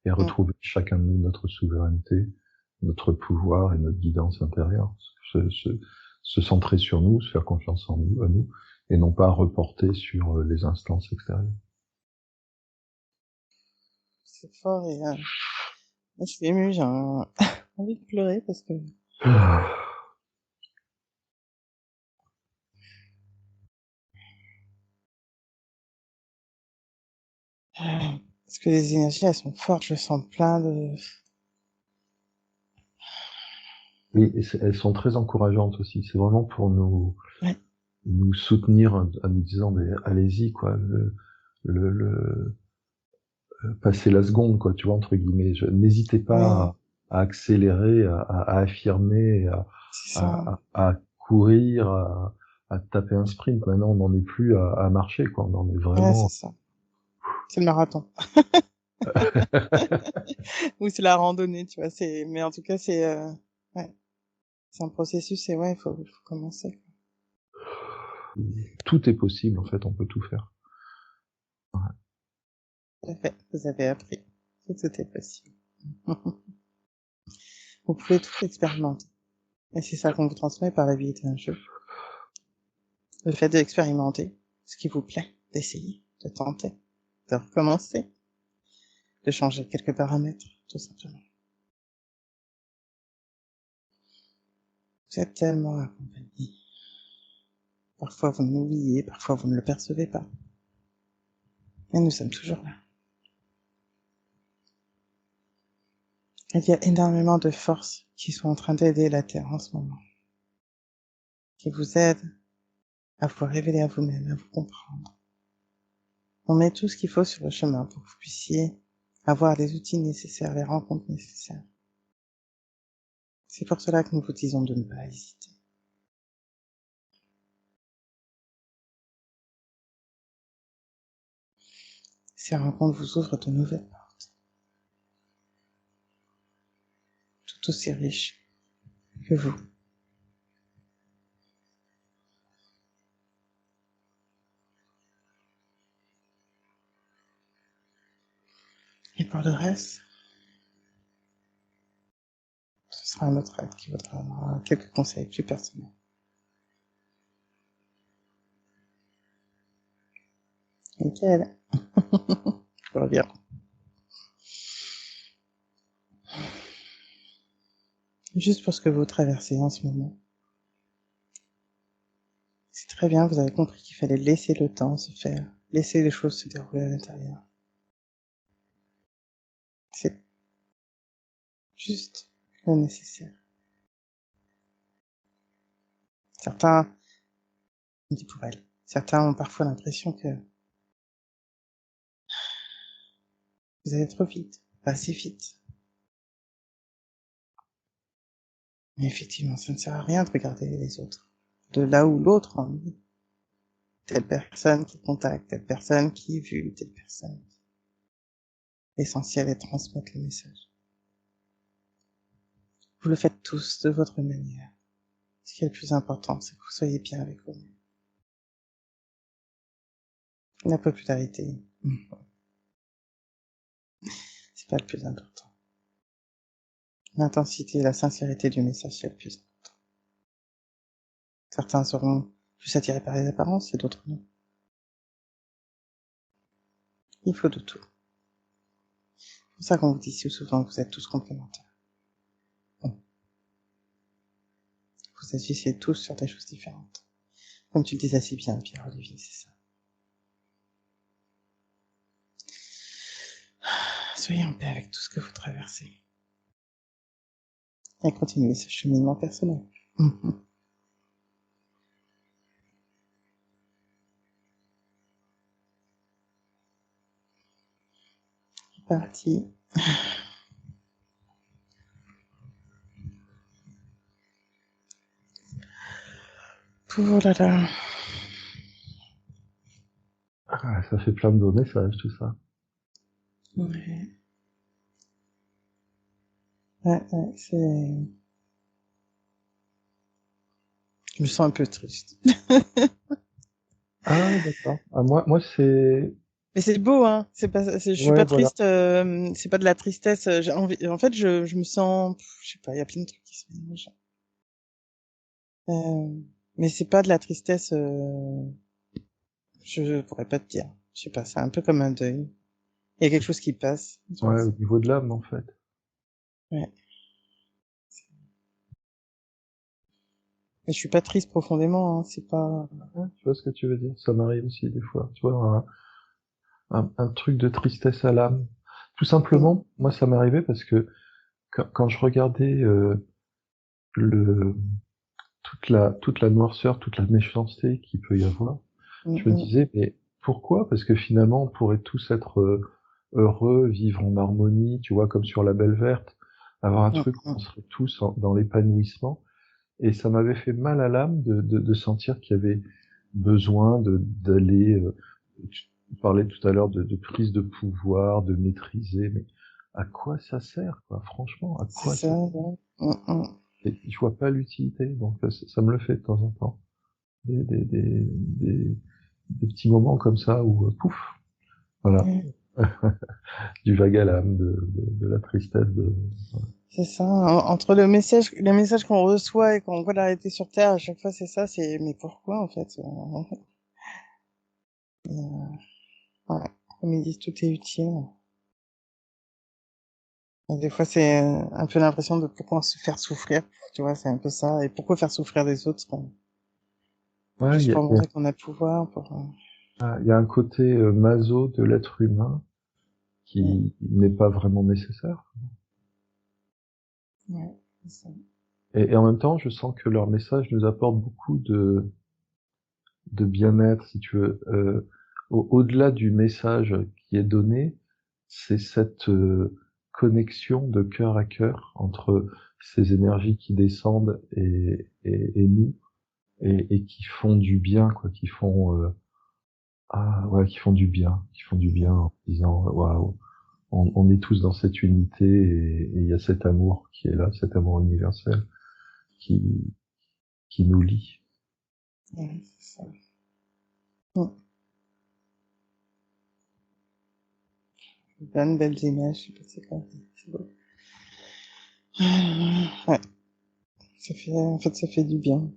et Mm. retrouver chacun de nous notre souveraineté, notre pouvoir et notre guidance intérieure. Se centrer sur nous, se faire confiance en nous, à nous, et non pas reporter sur les instances extérieures. C'est fort et je suis émue, j'ai envie de pleurer parce que parce que les énergies, elles sont fortes, je sens plein de... Oui, et elles sont très encourageantes aussi. C'est vraiment pour Ouais, nous soutenir en nous disant, mais allez-y, quoi, le, passer la seconde, quoi, tu vois, entre guillemets. N'hésitez ouais, pas à accélérer, à affirmer, c'est ça. à courir, à taper un sprint. Maintenant, on n'en est plus à marcher, quoi. On en est Ouais, c'est vraiment. ça. C'est le marathon. Ou c'est la randonnée, tu vois, mais en tout cas, ouais, c'est un processus et ouais, il faut commencer. Tout est possible, en fait, on peut tout faire. Tout à fait, vous avez appris que tout est possible. Vous pouvez tout expérimenter. Et c'est ça qu'on vous transmet par la vie est un jeu. Le fait d'expérimenter ce qui vous plaît, d'essayer, de tenter, de recommencer, de changer quelques paramètres, tout simplement. Vous êtes tellement accompagné. Parfois vous m'oubliez, parfois vous ne le percevez pas. Mais nous sommes toujours là. Il y a énormément de forces qui sont en train d'aider la Terre en ce moment, qui vous aident à vous révéler à vous-même, à vous comprendre. On met tout ce qu'il faut sur le chemin pour que vous puissiez avoir les outils nécessaires, les rencontres nécessaires. C'est pour cela que nous vous disons de ne pas hésiter. Ces rencontres vous ouvrent de nouvelles portes, tout aussi riches que vous. Et pour le reste, ce sera un autre acte qui vaudra quelques conseils plus personnels. Nickel. Je reviens. Juste pour ce que vous traversez en ce moment. C'est très bien, vous avez compris qu'il fallait laisser le temps se faire, laisser les choses se dérouler à l'intérieur. C'est juste le nécessaire. Certains, on dit pour elle, certains ont parfois l'impression que vous allez trop vite, pas assez vite. Mais effectivement, ça ne sert à rien de regarder les autres. De là où l'autre en est. Telle personne qui contacte, telle personne qui est vue, telle personne. L'essentiel est de transmettre le message. Vous le faites tous de votre manière. Ce qui est le plus important, c'est que vous soyez bien avec vous-même. La popularité, c'est pas le plus important. L'intensité et la sincérité du message, c'est le plus important. Certains seront plus attirés par les apparences et d'autres non. Il faut de tout. C'est pour ça qu'on vous dit si souvent que vous êtes tous complémentaires. Bon. Vous agissez tous sur des choses différentes. Comme tu le disais si bien, Pierre-Olivier, c'est ça. Soyez en paix avec tout ce que vous traversez. Et continuez ce cheminement personnel. C'est parti. Oh là là. Ah, ça fait plein de beaux messages, tout ça. Ouais. Ouais, c'est... Je me sens un peu triste. Ah, d'accord. Ah, moi, c'est... Mais c'est beau, hein. C'est pas, je suis Ouais, pas voilà. triste. C'est pas de la tristesse. J'ai envie. En fait, je me sens. Je sais pas. Il y a plein de trucs qui se mélangent. Mais c'est pas de la tristesse. Je pourrais pas te dire. Je sais pas. C'est un peu comme un deuil. Il y a quelque chose qui passe. Tu vois, Ouais, au niveau de l'âme, en fait. ouais. Mais je suis pas triste profondément. Hein. C'est pas. Ouais, tu vois ce que tu veux dire. Ça m'arrive aussi, des fois. Tu vois, un truc de tristesse à l'âme. Tout simplement, moi, ça m'arrivait parce que quand je regardais le toute la noirceur, toute la méchanceté qu'il peut y avoir, je me disais, mais pourquoi? Parce que finalement, on pourrait tous être heureux, vivre en harmonie, tu vois, comme sur la Belle Verte, avoir un truc où on serait tous dans l'épanouissement. Et ça m'avait fait mal à l'âme de sentir qu'il y avait besoin d'aller. Tu parlais tout à l'heure de prise de pouvoir, de maîtriser, mais à quoi ça sert, quoi? Franchement, à C'est quoi ça. ça sert? Ouais. Et je vois pas l'utilité, donc ça me le fait de temps en temps. Des petits moments comme ça où pouf, voilà, Ouais. du vague à l'âme, de la tristesse, de. C'est ça. Entre le message, les messages qu'on reçoit et qu'on voit l'arrêter sur Terre, à chaque fois, c'est ça. C'est mais pourquoi en fait? Ouais. Comme ils disent, tout est utile. Et des fois, c'est un peu l'impression de pourquoi se faire souffrir. Tu vois, c'est un peu ça. Et pourquoi faire souffrir les autres? Ouais, Juste pour montrer qu'on a le pouvoir. il y a un côté maso de l'être humain qui n'est pas vraiment nécessaire. Ouais, c'est ça. Et en même temps, je sens que leur message nous apporte beaucoup de bien-être, si tu veux. Au-delà du message qui est donné, c'est cette connexion de cœur à cœur entre ces énergies qui descendent et nous, et qui font du bien, quoi, qui font qui font du bien en disant waouh, on est tous dans cette unité et il y a cet amour qui est là, cet amour universel qui qui nous lie. Ouais, c'est ça. Mm. Plein de belles images, je sais pas c'est quoi. C'est beau. Ouais, en fait, ça fait du bien.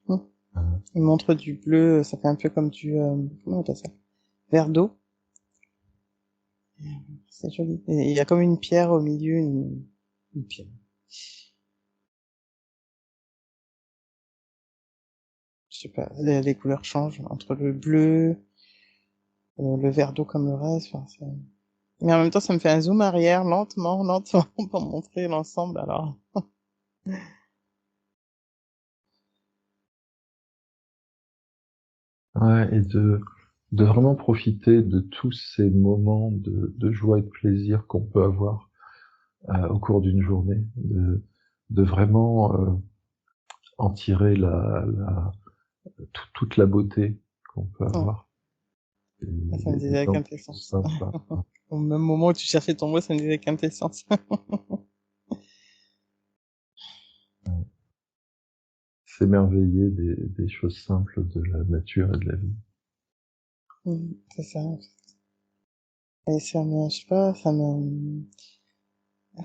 Mm. Euh, Il montre du bleu, ça fait un peu comme comment on appelle ça? Verre d'eau. C'est joli. Et il y a comme une pierre au milieu, une pierre. Je sais pas, les couleurs changent entre le bleu, le vert d'eau comme le reste. Enfin, mais en même temps, ça me fait un zoom arrière, lentement, lentement, pour montrer l'ensemble. Alors, ouais, et de vraiment profiter de tous ces moments de joie et de plaisir qu'on peut avoir au cours d'une journée, de vraiment en tirer toute la beauté qu'on peut ouais, avoir. Et ça me disait la dans tout quintessence. simple, là. Au même moment où tu cherchais ton mot, ça me disait quintessence. S'émerveiller des choses simples de la nature et de la vie. C'est ça. Et je sais pas,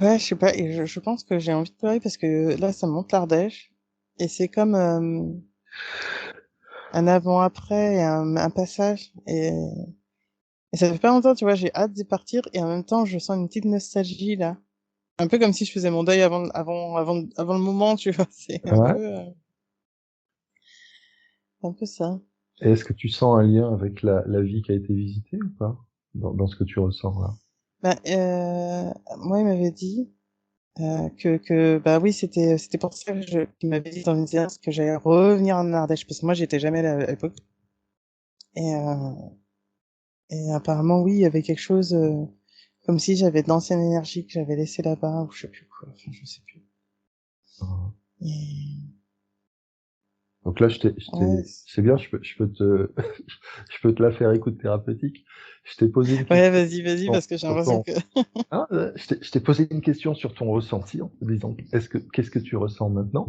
ouais, je sais pas, et je pense que j'ai envie de pleurer parce que là, ça me monte l'Ardèche. Et c'est comme, un avant-après et un passage. Et ça fait pas longtemps, tu vois, j'ai hâte d'y partir et en même temps, je sens une petite nostalgie, là. Un peu comme si je faisais mon deuil avant le moment, tu vois. C'est Ouais. un peu ça. Et est-ce que tu sens un lien avec la vie qui a été visitée ou pas dans ce que tu ressens là? Bah, moi, il m'avait dit, bah oui, c'était pour ça qu'il m'avait dit dans une séance que j'allais revenir en Ardèche parce que moi, j'y étais jamais allée à l'époque. Et, et apparemment, oui, il y avait quelque chose, comme si j'avais de l'ancienne énergie que j'avais laissée là-bas, ou je sais plus quoi, enfin, je sais plus. Euh, Et, Donc là, ouais, c'est bien, je peux te, je peux te la faire écoute thérapeutique. Je t'ai posé une ouais, question vas-y, parce que j'ai sur l'impression ton, que, je t'ai posé une question sur ton ressenti en te disant, qu'est-ce que tu ressens maintenant?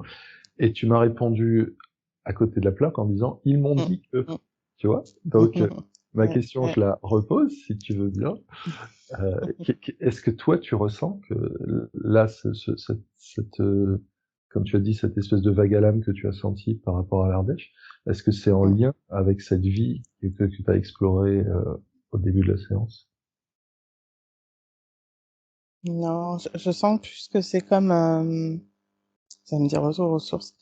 Et tu m'as répondu à côté de la plaque en disant, ils m'ont Mm, dit que, mm, tu vois? Donc, ma ouais, question, ouais. je la repose, si tu veux bien. Est-ce que toi, tu ressens que là, comme tu as dit, cette espèce de vague à l'âme que tu as senti par rapport à l'Ardèche, est-ce que c'est en Mm. lien avec cette vie que tu as explorée au début de la séance? Non, je sens plus que c'est comme, ça me dit retour aux sources.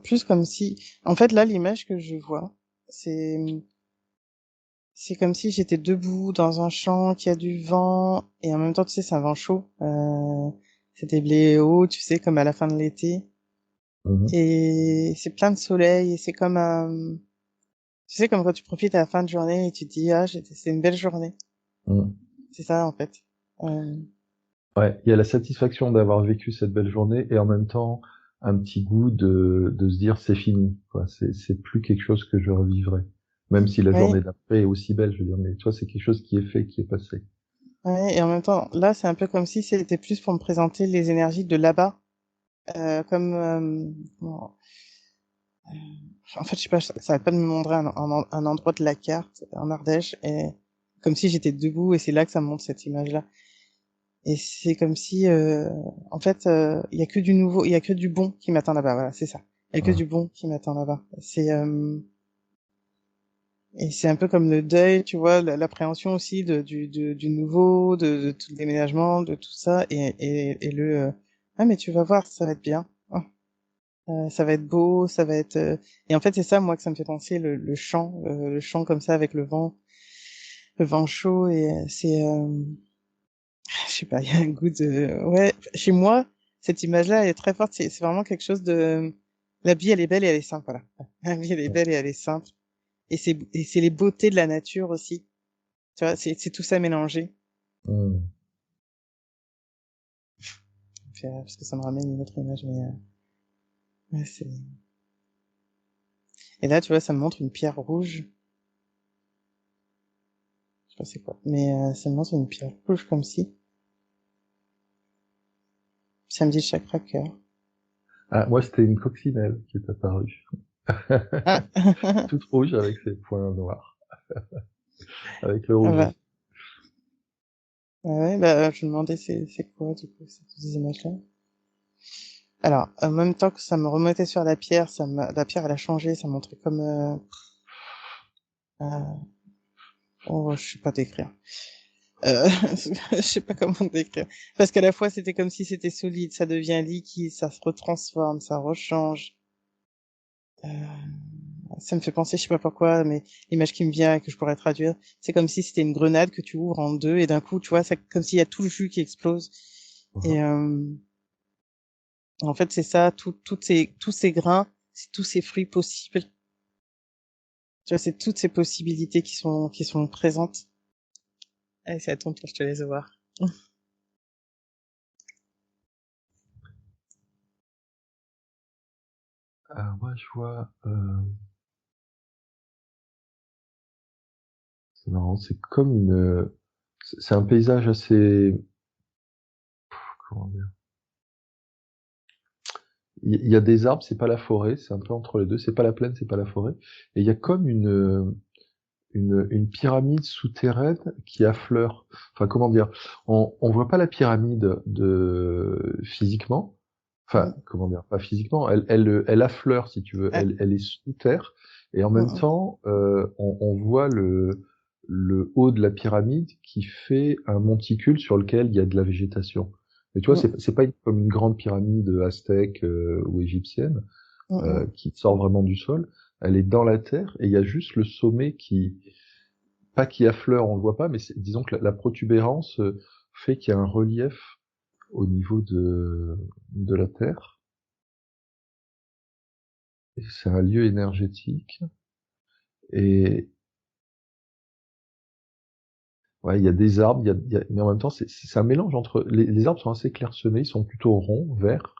Plus comme si, en fait, là, l'image que je vois, c'est, c'est comme si j'étais debout dans un champ qui a du vent, et en même temps, tu sais, c'est un vent chaud. C'est des blés hauts, tu sais, comme à la fin de l'été. Mhm. Et c'est plein de soleil, et c'est comme tu sais, comme quand tu profites à la fin de journée et tu te dis, ah, c'est une belle journée. Mhm. C'est ça, en fait. Euh, Ouais, il y a la satisfaction d'avoir vécu cette belle journée et en même temps un petit goût de se dire c'est fini, quoi. C'est plus quelque chose que je revivrai. Même si la oui, journée d'après est aussi belle, je veux dire, mais tu vois, c'est quelque chose qui est fait, qui est passé. ouais, et en même temps, là, c'est un peu comme si c'était plus pour me présenter les énergies de là-bas. Comme, en fait, je sais pas, ça arrête pas de me montrer un endroit de la carte en Ardèche, et comme si j'étais debout, et c'est là que ça me montre cette image-là. Et c'est comme si, en fait, il y a que du nouveau, il y a que du bon qui m'attend là-bas. Voilà, c'est ça. Il y a que Voilà. du bon qui m'attend là-bas. Et c'est un peu comme le deuil, tu vois, l'appréhension aussi du nouveau, de tout le déménagement, de tout ça, et ah, mais tu vas voir, ça va être bien. Oh, ça va être beau, ça va être, et en fait, c'est ça, moi, que ça me fait penser, le chant comme ça avec le vent chaud, et c'est, je sais pas, il y a un goût de, ouais, chez moi, cette image-là, elle est très forte. C'est vraiment quelque chose de... La vie, elle est belle et elle est simple, voilà. La vie, elle est belle et elle est simple. Et c'est les beautés de la nature aussi. Tu vois, c'est tout ça mélangé. Hmm. Parce que ça me ramène une autre image, mais ouais, c'est... Et là, tu vois, ça me montre une pierre rouge. Je sais pas c'est quoi. Mais ça me montre une pierre rouge comme si. Ça me dit chakra cœur. Ah, moi, c'était une coccinelle qui est apparue. Ah, Toute rouge avec ses points noirs, avec le ah rouge bah, aussi. ouais, bah, je me demandais c'est quoi, du coup, ces images-là. Alors, en même temps que ça me remettait sur la pierre, la pierre, elle a changé, ça montrait comme, euh, oh, je sais pas décrire. Je sais pas comment décrire. Parce qu'à la fois, c'était comme si c'était solide, ça devient liquide, ça se retransforme, ça rechange. Euh, Ça me fait penser, je sais pas pourquoi, mais l'image qui me vient et que je pourrais traduire, c'est comme si c'était une grenade que tu ouvres en deux et d'un coup, tu vois, c'est comme s'il y a tout le jus qui explose. Et en fait, c'est ça, tous ces grains, c'est tous ces fruits possibles. Tu vois, c'est toutes ces possibilités qui sont présentes. Allez, c'est à ton tour, je te laisse voir. Alors, moi, je vois, c'est marrant, c'est comme c'est un paysage assez, comment dire, il y a des arbres, c'est pas la forêt, c'est un peu entre les deux, c'est pas la plaine, c'est pas la forêt, et il y a comme une pyramide souterraine qui affleure. Enfin, comment dire, on voit pas la pyramide physiquement, enfin, Mm, comment dire, pas physiquement, elle affleure, si tu veux, ah, elle est sous terre, et en mm, même mm, temps, on voit le haut de la pyramide qui fait un monticule sur lequel il y a de la végétation. Mais tu vois, mm, c'est pas comme une grande pyramide aztèque ou égyptienne mm, mm. qui sort vraiment du sol. Elle est dans la terre et il y a juste le sommet qui, pas qui affleure, on le voit pas, mais disons que la protubérance fait qu'il y a un relief au niveau de la terre. Et c'est un lieu énergétique. Et ouais, il y a des arbres, mais en même temps, c'est un mélange entre. Les arbres sont assez clairsemés, ils sont plutôt ronds, verts.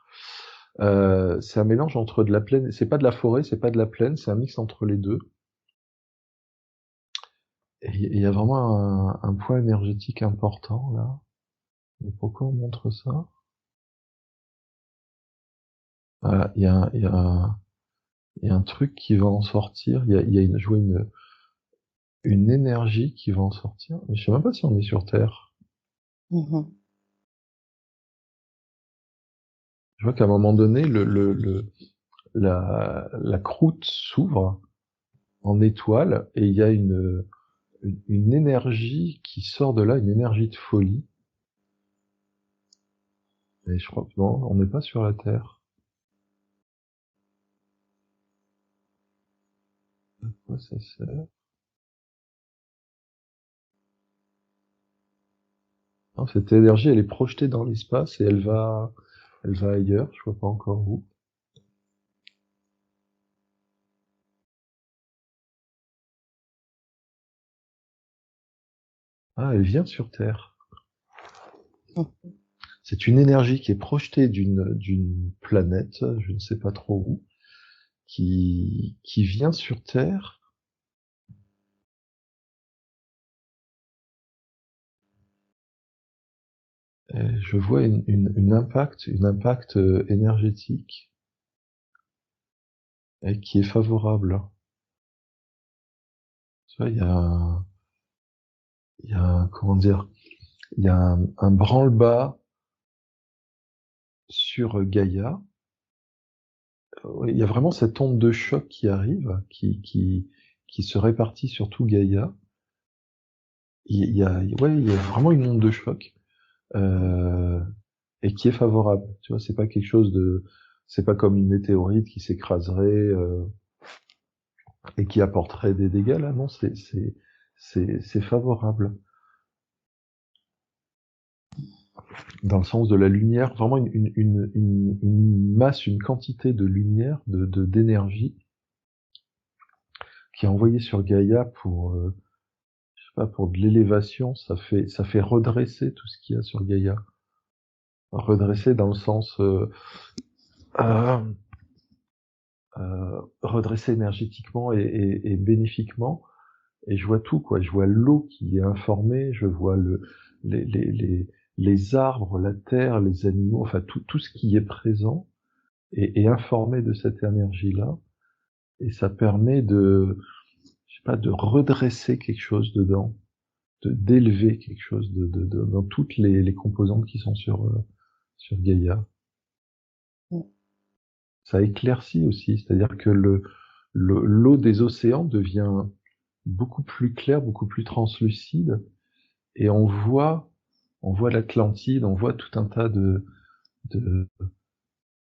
C'est un mélange entre de la plaine. C'est pas de la forêt, c'est pas de la plaine, c'est un mix entre les deux. Et il y a vraiment un point énergétique important là. Et pourquoi on montre ça? Voilà, il y a un truc qui va en sortir. Il y a je vois une énergie qui va en sortir. Mais je sais même pas si on est sur Terre. Mhm. Je vois qu'à un moment donné, la croûte s'ouvre en étoile et il y a une énergie qui sort de là, une énergie de folie. Et je crois que non, on n'est pas sur la Terre. À quoi ça sert? Non, cette énergie, elle est projetée dans l'espace et elle va ailleurs. Je vois pas encore où. Ah, elle vient sur Terre. Mm. C'est une énergie qui est projetée d'une planète, je ne sais pas trop où, qui vient sur Terre. Et je vois une impact énergétique et qui est favorable. Tu vois, il y a comment dire, il y a un branle-bas sur Gaïa. Il y a vraiment cette onde de choc qui arrive, qui se répartit sur tout Gaïa. Ouais, il y a vraiment une onde de choc. Euh, et qui est favorable. Tu vois, c'est pas quelque chose c'est pas comme une météorite qui s'écraserait et qui apporterait des dégâts. Là, non, c'est favorable. dans le sens de la lumière, vraiment une masse, une quantité de lumière, d'énergie qui est envoyée sur Gaïa pour, je sais pas, pour de l'élévation. Ça fait redresser tout ce qu'il y a sur Gaïa. Redresser dans le sens euh, redresser énergétiquement et bénéfiquement. Et je vois tout, quoi. Je vois l'eau qui est informée, je vois les, les, les, les arbres, la terre, les animaux, enfin tout ce qui est présent est informé de cette énergie-là. Et ça permet je sais pas, de redresser quelque chose dedans, d'élever quelque chose dans toutes les composantes qui sont sur Gaïa. Ça éclaircit aussi, c'est-à-dire que l'eau des océans devient beaucoup plus claire, beaucoup plus translucide, et on voit l'Atlantide, on voit tout un tas de,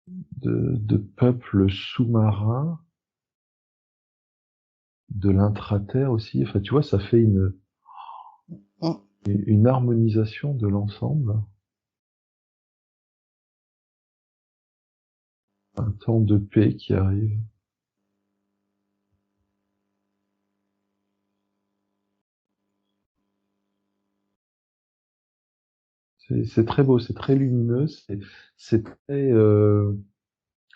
de peuples sous-marins, de l'intraterre aussi. Enfin, tu vois, ça fait Mm. une harmonisation de l'ensemble. Un temps de paix qui arrive. C'est très beau, c'est très lumineux, c'est très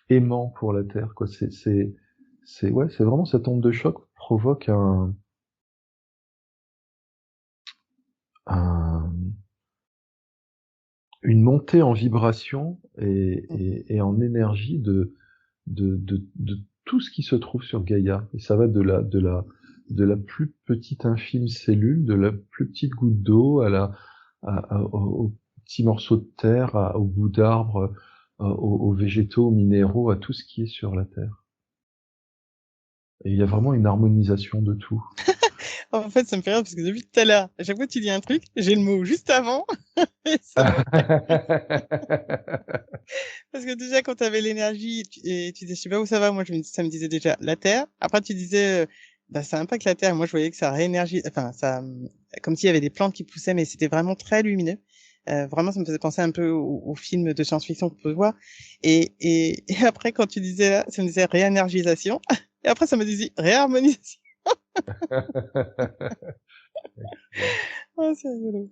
aimant pour la Terre, quoi. Ouais, c'est vraiment cette onde de choc provoque un, une montée en vibration et en énergie de tout ce qui se trouve sur Gaïa. Et ça va de la plus petite infime cellule, de la plus petite goutte d'eau au petit morceau de terre, au bout d'arbre, aux végétaux, aux minéraux, à tout ce qui est sur la Terre. Et il y a vraiment une harmonisation de tout. En fait, ça me fait rire parce que depuis tout à l'heure, à chaque fois que tu dis un truc, j'ai le mot juste avant. Et ça me fait parce que déjà, quand tu avais l'énergie et tu disais, je sais pas où ça va, moi, ça me disait déjà la Terre. Après, tu disais, bah, ça impacte la Terre. Moi, je voyais que ça réénergie, enfin, ça, comme s'il y avait des plantes qui poussaient, mais c'était vraiment très lumineux. Vraiment, ça me faisait penser un peu au film de science-fiction qu'on peut voir. Et après, quand tu disais là, ça me disait réénergisation. Et après, ça me disait réharmonisation. Ah, c'est rigolo.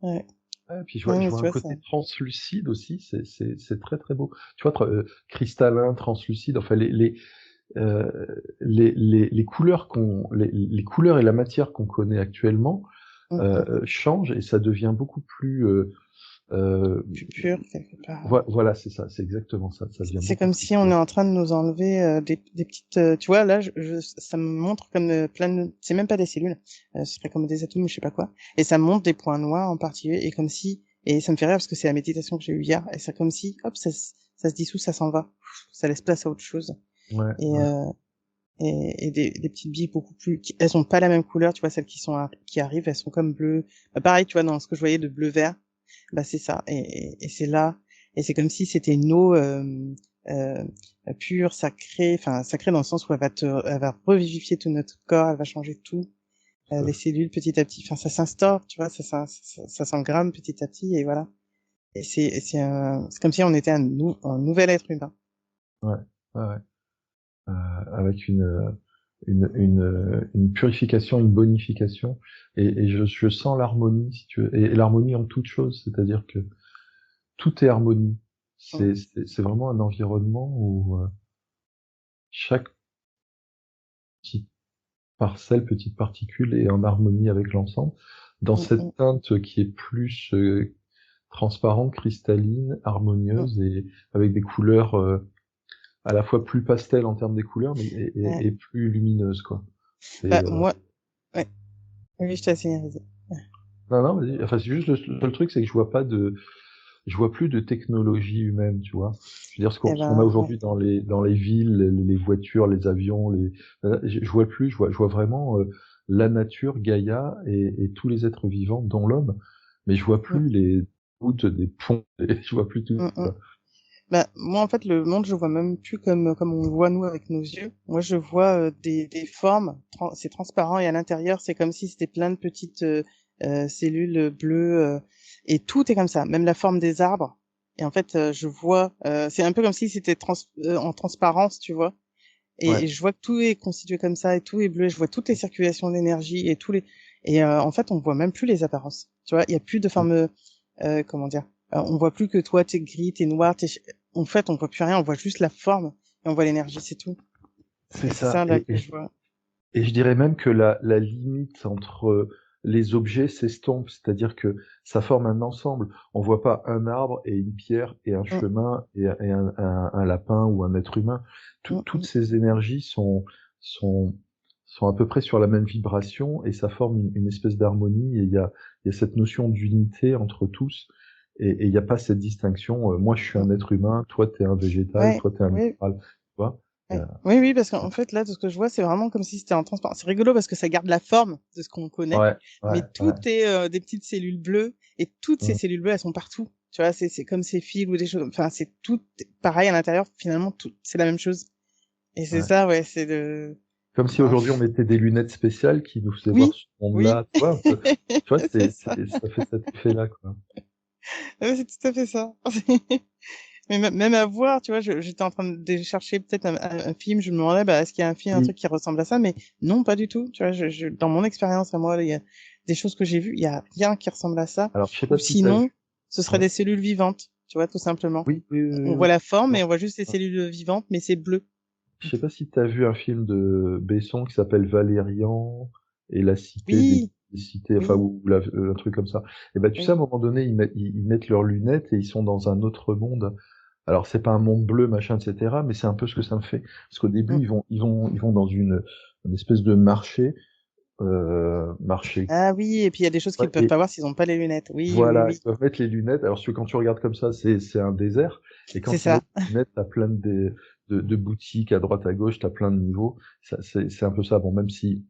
Ouais. Ouais, puis Non, je mais vois tu un vois ça. côté translucide aussi, c'est très très beau. Tu vois, cristallin, translucide, enfin euh, les couleurs les couleurs et la matière qu'on connaît actuellement Mm, mm. changent et ça devient beaucoup plus euh, Plus pur, quelque part. voilà, c'est ça, c'est exactement ça, ça devient C'est beaucoup comme plus si on pur. est en train de nous enlever des petites. Tu vois, là, ça me montre comme plein de. C'est même pas des cellules. Ce serait comme des atomes, je sais pas quoi. Et ça me montre des points noirs en particulier. Et comme si. Et ça me fait rire parce que c'est la méditation que j'ai eue hier. Et c'est comme si, hop, ça se dissout, ça s'en va. Ça laisse place à autre chose. Ouais, Et, ouais. euh, et des petites billes beaucoup plus. Elles ont pas la même couleur, tu vois, celles qui arrivent, elles sont comme bleues. Bah, pareil, tu vois, dans ce que je voyais de bleu-vert. Bah c'est ça. Et c'est là. Et c'est comme si c'était une eau euh, pure, sacrée. Enfin, sacrée dans le sens où elle va revivifier tout notre corps, elle va changer tout, Tout à les fait. cellules petit à petit. Enfin, ça s'instaure, tu vois, ça s'engramme petit à petit et voilà. Et c'est comme si on était un nouvel être humain. Ouais, ouais, ouais. Avec une purification, une bonification, et je sens l'harmonie, si tu veux, et l'harmonie en toute chose, c'est-à-dire que tout est harmonie. Mm, C'est vraiment un environnement où chaque petite parcelle, petite particule est en harmonie avec l'ensemble, dans mm, cette mm, teinte qui est plus transparente, cristalline, mm. harmonieuse, et avec des couleurs à la fois plus pastel en termes des couleurs, mais Ouais. et plus lumineuses, quoi. C'est Bah moi, ouais. Oui, je t'ai signalisé. non, non, vas-y. Enfin, c'est juste le seul truc, c'est que je vois plus de technologie humaine, tu vois. Je veux dire, Eh ce qu'on a ben, ouais. aujourd'hui dans les villes, les voitures, les avions, je vois plus, je vois vraiment la nature, Gaïa et tous les êtres vivants, dont l'homme, mais je vois Mm, plus les routes, des ponts, je vois plus tout, mm, mm. quoi. Bah, moi, en fait, le monde, je le vois même plus comme on le voit, nous, avec nos yeux. Moi, je vois des formes, c'est transparent, et à l'intérieur, c'est comme si c'était plein de petites cellules bleues. Et tout est comme ça, même la forme des arbres. Et en fait, je vois, c'est un peu comme si c'était en transparence, tu vois. Et Ouais. je vois que tout est constitué comme ça et tout est bleu. Je vois toutes les circulations d'énergie et en fait, on voit même plus les apparences. Tu vois, il y a plus de forme, comment dire, on voit plus que toi, t'es gris, t'es noir, en fait, on voit plus rien. On voit juste la forme et on voit l'énergie, c'est tout. C'est Et c'est ça. ça, là, que je vois. Et je dirais même que la limite entre les objets s'estompe, c'est-à-dire que ça forme un ensemble. On voit pas un arbre et une pierre et un Mm, chemin et un lapin ou un être humain. mm, Toutes mm, ces énergies sont, sont à peu près sur la même vibration et ça forme une espèce d'harmonie et il y a cette notion d'unité entre tous et il n'y a pas cette distinction. Moi, je suis mm. un être humain, toi, tu es un végétal, Ouais, toi, tu es un oui, minéral. Tu vois? ouais. Oui, oui, parce qu'en fait, là, de ce que je vois, c'est vraiment comme si c'était en transparent. C'est rigolo parce que ça garde la forme de ce qu'on connaît, Ouais, mais ouais, tout ouais. est des petites cellules bleues et toutes ces Mm. cellules bleues, elles sont partout. Tu vois, c'est comme ces fils ou des choses. Enfin, c'est tout pareil à l'intérieur. Finalement, tout, c'est la même chose. Et c'est Ouais. ça, ouais, c'est de. Comme si Ah, aujourd'hui on mettait des lunettes spéciales qui nous faisaient voir oui, ce oui, monde-là, tu vois, un peu. Tu vois, c'est ça. ça fait cet effet-là, quoi. Ouais, c'est tout à fait ça. Mais même à voir, tu vois, j'étais en train de chercher peut-être un film, je me demandais, bah, est-ce qu'il y a un film, un Oui. truc qui ressemble à ça, mais non, pas du tout. Tu vois, dans mon expérience à moi, il y a des choses que j'ai vues, il y a rien qui ressemble à ça. Alors, je sais Ou pas si t'as sinon, vu. ce serait Ouais. des cellules vivantes, tu vois, tout simplement. Oui, oui, oui, oui, On oui. voit la forme Non. et on voit juste les Ouais. cellules vivantes, mais c'est bleu. Je sais pas si t'as vu un film de Besson qui s'appelle Valérian et la cité Oui, des cités, enfin, oui, un truc comme ça. Et ben, tu sais, à oui. un moment donné, ils mettent leurs lunettes et ils sont dans un autre monde. Alors, c'est pas un monde bleu, machin, etc., mais c'est un peu ce que ça me fait. Parce qu'au début, Mm. ils vont dans une espèce de marché. Ah oui, et puis il y a des choses qu'ils Ouais, ne peuvent pas voir s'ils n'ont pas les lunettes. Oui, oui, voilà, ils oui. peuvent mettre les lunettes. Alors, parce que quand tu regardes comme ça, c'est un désert. Et C'est quand ils ça. mettent les lunettes, t'as plein de boutiques à droite à gauche, t'as plein de niveaux. C'est un peu ça. Bon, même si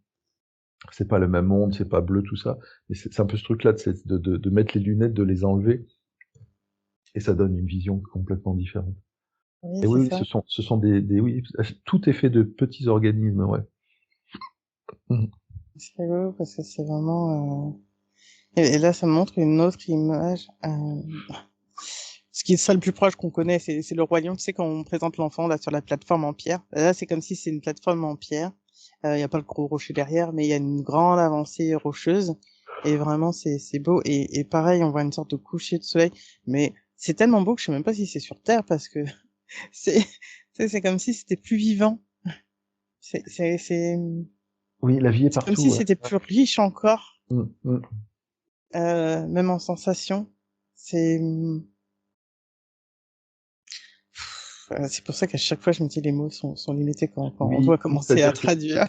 c'est pas le même monde, c'est pas bleu, tout ça. Mais c'est un peu ce truc-là, de mettre les lunettes, de les enlever. Et ça donne une vision complètement différente. Oui, Et c'est oui, oui, ça. ce sont oui, tout est fait de petits organismes, ouais. Mhm. C'est rigolo parce que c'est vraiment, et là, ça me montre une autre image. Ce qui est ça le plus proche qu'on connaît, c'est le roi lion. Tu sais, quand on présente l'enfant là sur la plateforme en pierre, là, c'est comme si c'est une plateforme en pierre. Il y a pas le gros rocher derrière, mais il y a une grande avancée rocheuse. Et vraiment, c'est beau. Et pareil, on voit une sorte de coucher de soleil. Mais c'est tellement beau que je sais même pas si c'est sur Terre parce que c'est c'est comme si c'était plus vivant. C'est Oui, la vie est c'est comme partout, si ouais. c'était plus riche encore, Mhm, mhm. même en sensation. C'est c'est pour ça qu'à chaque fois, je me dis les mots sont limités quand on doit Oui, oui, commencer à c'est-à-dire que traduire.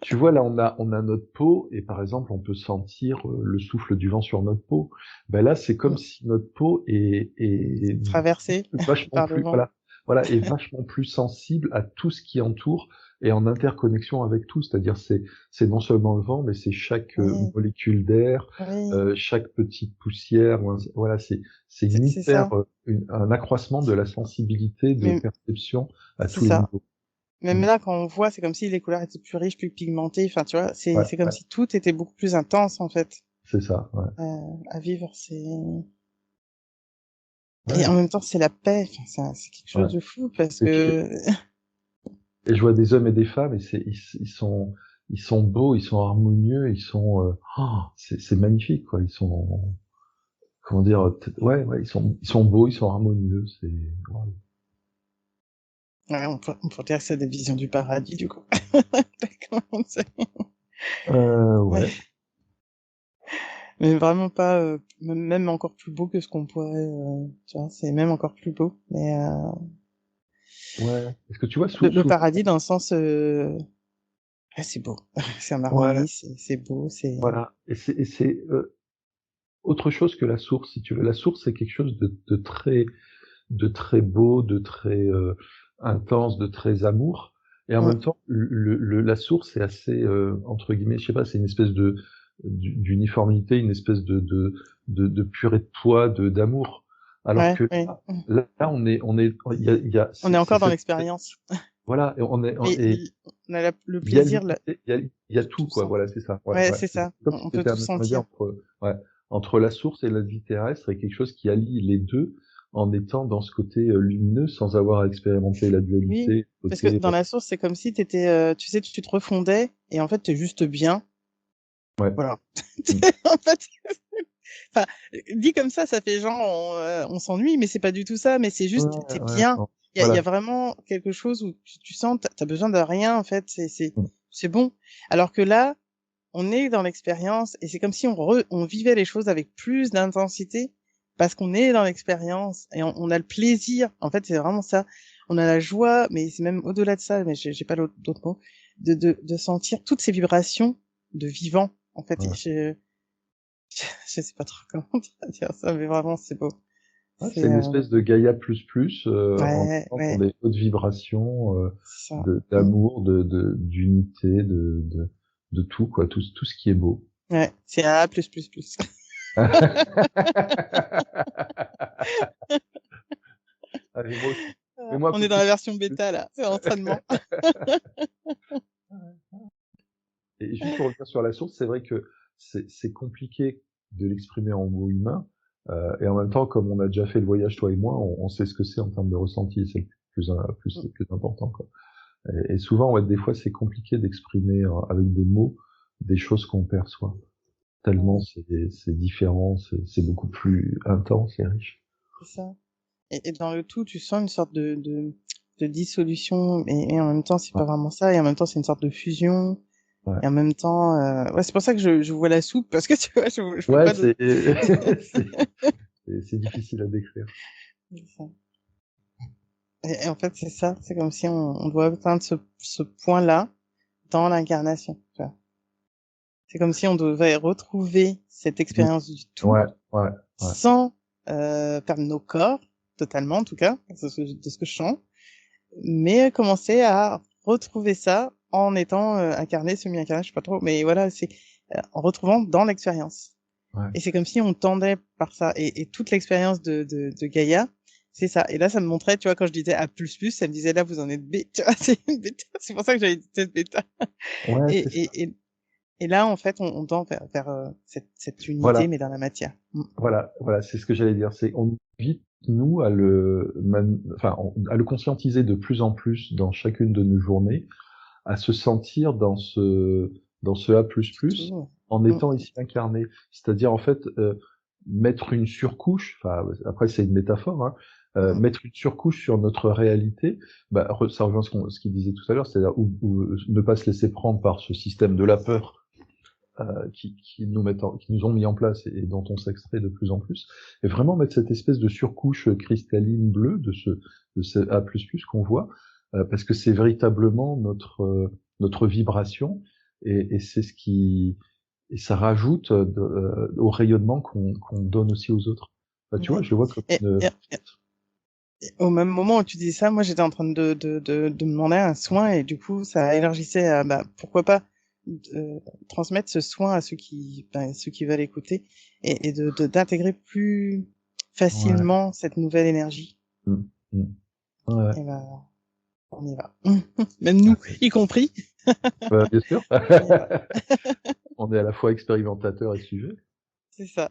tu vois, là, on a notre peau, et par exemple, on peut sentir le souffle du vent sur notre peau. Ben là, c'est comme si notre peau est Traversé vachement par le plus, vent. est vachement plus sensible à tout ce qui entoure et en interconnexion avec tout. C'est-à-dire, c'est non seulement le vent, mais c'est chaque Oui, molécule d'air, oui, chaque petite poussière. Voilà, c'est une c'est ça. un accroissement de la sensibilité de Mais perception à c'est tous les ça. niveaux. Même Mm. là, quand on voit, c'est comme si les couleurs étaient plus riches, plus pigmentées. Enfin, tu vois, Ouais, c'est comme ouais, si tout était beaucoup plus intense, en fait, c'est ça. Ouais. à vivre. Et en Ouais, même temps, c'est la paix. Enfin, c'est quelque chose ouais. de fou parce Et puis, que, et je vois des hommes et des femmes et ils sont beaux, ils sont harmonieux, c'est magnifique, quoi. Ils sont, comment dire, ouais, ils sont beaux, ils sont harmonieux, ouais. ouais, on pourrait dire que c'est des visions du paradis, du coup. Comment on sait. Ouais. Mais vraiment pas, même encore plus beau que ce qu'on pourrait, tu vois, c'est même encore plus beau. Mais Ouais. Est-ce que tu vois, le paradis dans le sens, ouais, c'est beau, c'est en ouais, harmonie, c'est beau, c'est voilà. Et c'est, autre chose que la source, si tu veux. La source, c'est quelque chose de très beau, de très, intense, de très amour. Et en mm, même temps, la source est assez, entre guillemets, je sais pas, c'est une espèce d'uniformité, une espèce de purée de poids, d'amour. Alors ouais, que ouais. là, il y a, On est encore dans l'expérience. voilà, et Et et on a le il y a plaisir, l'unité, il y a tout, tout quoi. ça. Voilà, c'est ça. Ouais, Ouais, ouais. c'est C'est ça. comme si On peut c'était tout un intermédiaire sentir. entre, ouais, entre la source et la vie terrestre est quelque chose qui allie les deux en étant dans ce côté lumineux sans avoir à expérimenter la Oui, dualité. parce que Côté, dans la source, c'est comme si tu sais, tu te refondais et en fait, t'es juste bien. ouais. Voilà. Mm. En fait, enfin, dit comme ça fait genre, on s'ennuie, mais c'est pas du tout ça, mais c'est juste, Ouais, t'es ouais, bien. non. Il y a Voilà. vraiment quelque chose où tu sens, t'as besoin de rien, en fait, Mm. c'est bon. Alors que là, on est dans l'expérience et c'est comme si on vivait les choses avec plus d'intensité parce qu'on est dans l'expérience et on a le plaisir. En fait, c'est vraiment ça. On a la joie, mais c'est même au-delà de ça, mais j'ai pas d'autres mots, de sentir toutes ces vibrations de vivant, en fait. Et Ouais. je sais pas trop comment dire ça, mais vraiment, c'est beau. Ouais, C'est, c'est une espèce de Gaïa en ouais, étant dans ouais, des hautes vibrations c'est ça. Mm. d'amour, d'unité, de tout quoi, tout ce qui est beau. Ouais, c'est A+++. Ah, mais moi aussi. Mais moi un On peu est dans plus. la version bêta, là. C'est l'entraînement. Et juste pour revenir sur la source, c'est vrai que c'est compliqué de l'exprimer en mots humains. Et en même temps, comme on a déjà fait le voyage, toi et moi, on sait ce que c'est en termes de ressenti. C'est le plus important, quoi. Et souvent, ouais, des fois, c'est compliqué d'exprimer avec des mots des choses qu'on perçoit. Tellement Ouais, c'est différent, c'est beaucoup plus intense et riche. c'est ça. Et dans le tout, tu sens une sorte de dissolution, et en même temps, c'est Ouais, pas vraiment ça, et en même temps, c'est une sorte de fusion, ouais. et en même temps, ouais, c'est pour ça que je vois la soupe, parce que tu vois, je vois Ouais, pas d'autre. c'est difficile à décrire. C'est ça. Et en fait, c'est ça, c'est comme si on doit atteindre ce point-là dans l'incarnation. Tu vois. C'est comme si on devait retrouver cette Mm. expérience du tout, Ouais, ouais, ouais. sans perdre nos corps, totalement en tout cas, de ce que je sens, mais commencer à retrouver ça en étant incarné, semi-incarné, je sais pas trop, mais voilà, c'est en retrouvant dans l'expérience. Ouais. Et c'est comme si on tendait par ça. Et toute l'expérience de Gaïa, c'est ça. Et là, ça me montrait, tu vois, quand je disais A++, ça me disait là, vous en êtes B. Tu vois, c'est une bêta. C'est pour ça que j'avais dit cette bêta. Ouais, Et, c'est ça. et là, en fait, on tend vers cette unité, Voilà. mais dans la matière. Mm. Voilà, c'est ce que j'allais dire. C'est on invite nous à le conscientiser de plus en plus dans chacune de nos journées, à se sentir dans ce A++ C'est tout. en Mm. étant ici incarné. C'est-à-dire en fait mettre une surcouche. Enfin après c'est une métaphore. Hein, Mm. mettre une surcouche sur notre réalité, ça rejoint ce qu'il disait tout à l'heure, c'est-à-dire ou ne pas se laisser prendre par ce système de la peur qui nous ont mis en place et dont on s'extrait de plus en plus, et vraiment mettre cette espèce de surcouche cristalline bleue de ce A++ qu'on voit, parce que c'est véritablement notre vibration, et c'est ce qui et ça rajoute au rayonnement qu'on donne aussi aux autres. Bah, tu vois, Ouais. je le vois comme Et, une. et- et au même moment où tu dis ça, moi, j'étais en train de me demander un soin, et du coup, ça élargissait à, bah, pourquoi pas transmettre ce soin à ceux qui veulent écouter, et d'intégrer plus Ouais. facilement cette nouvelle énergie. Mm, mm. Ouais. Et ben, on y va. Même nous, y compris. Bien sûr. On y va. On est à la fois expérimentateur et sujet. C'est ça.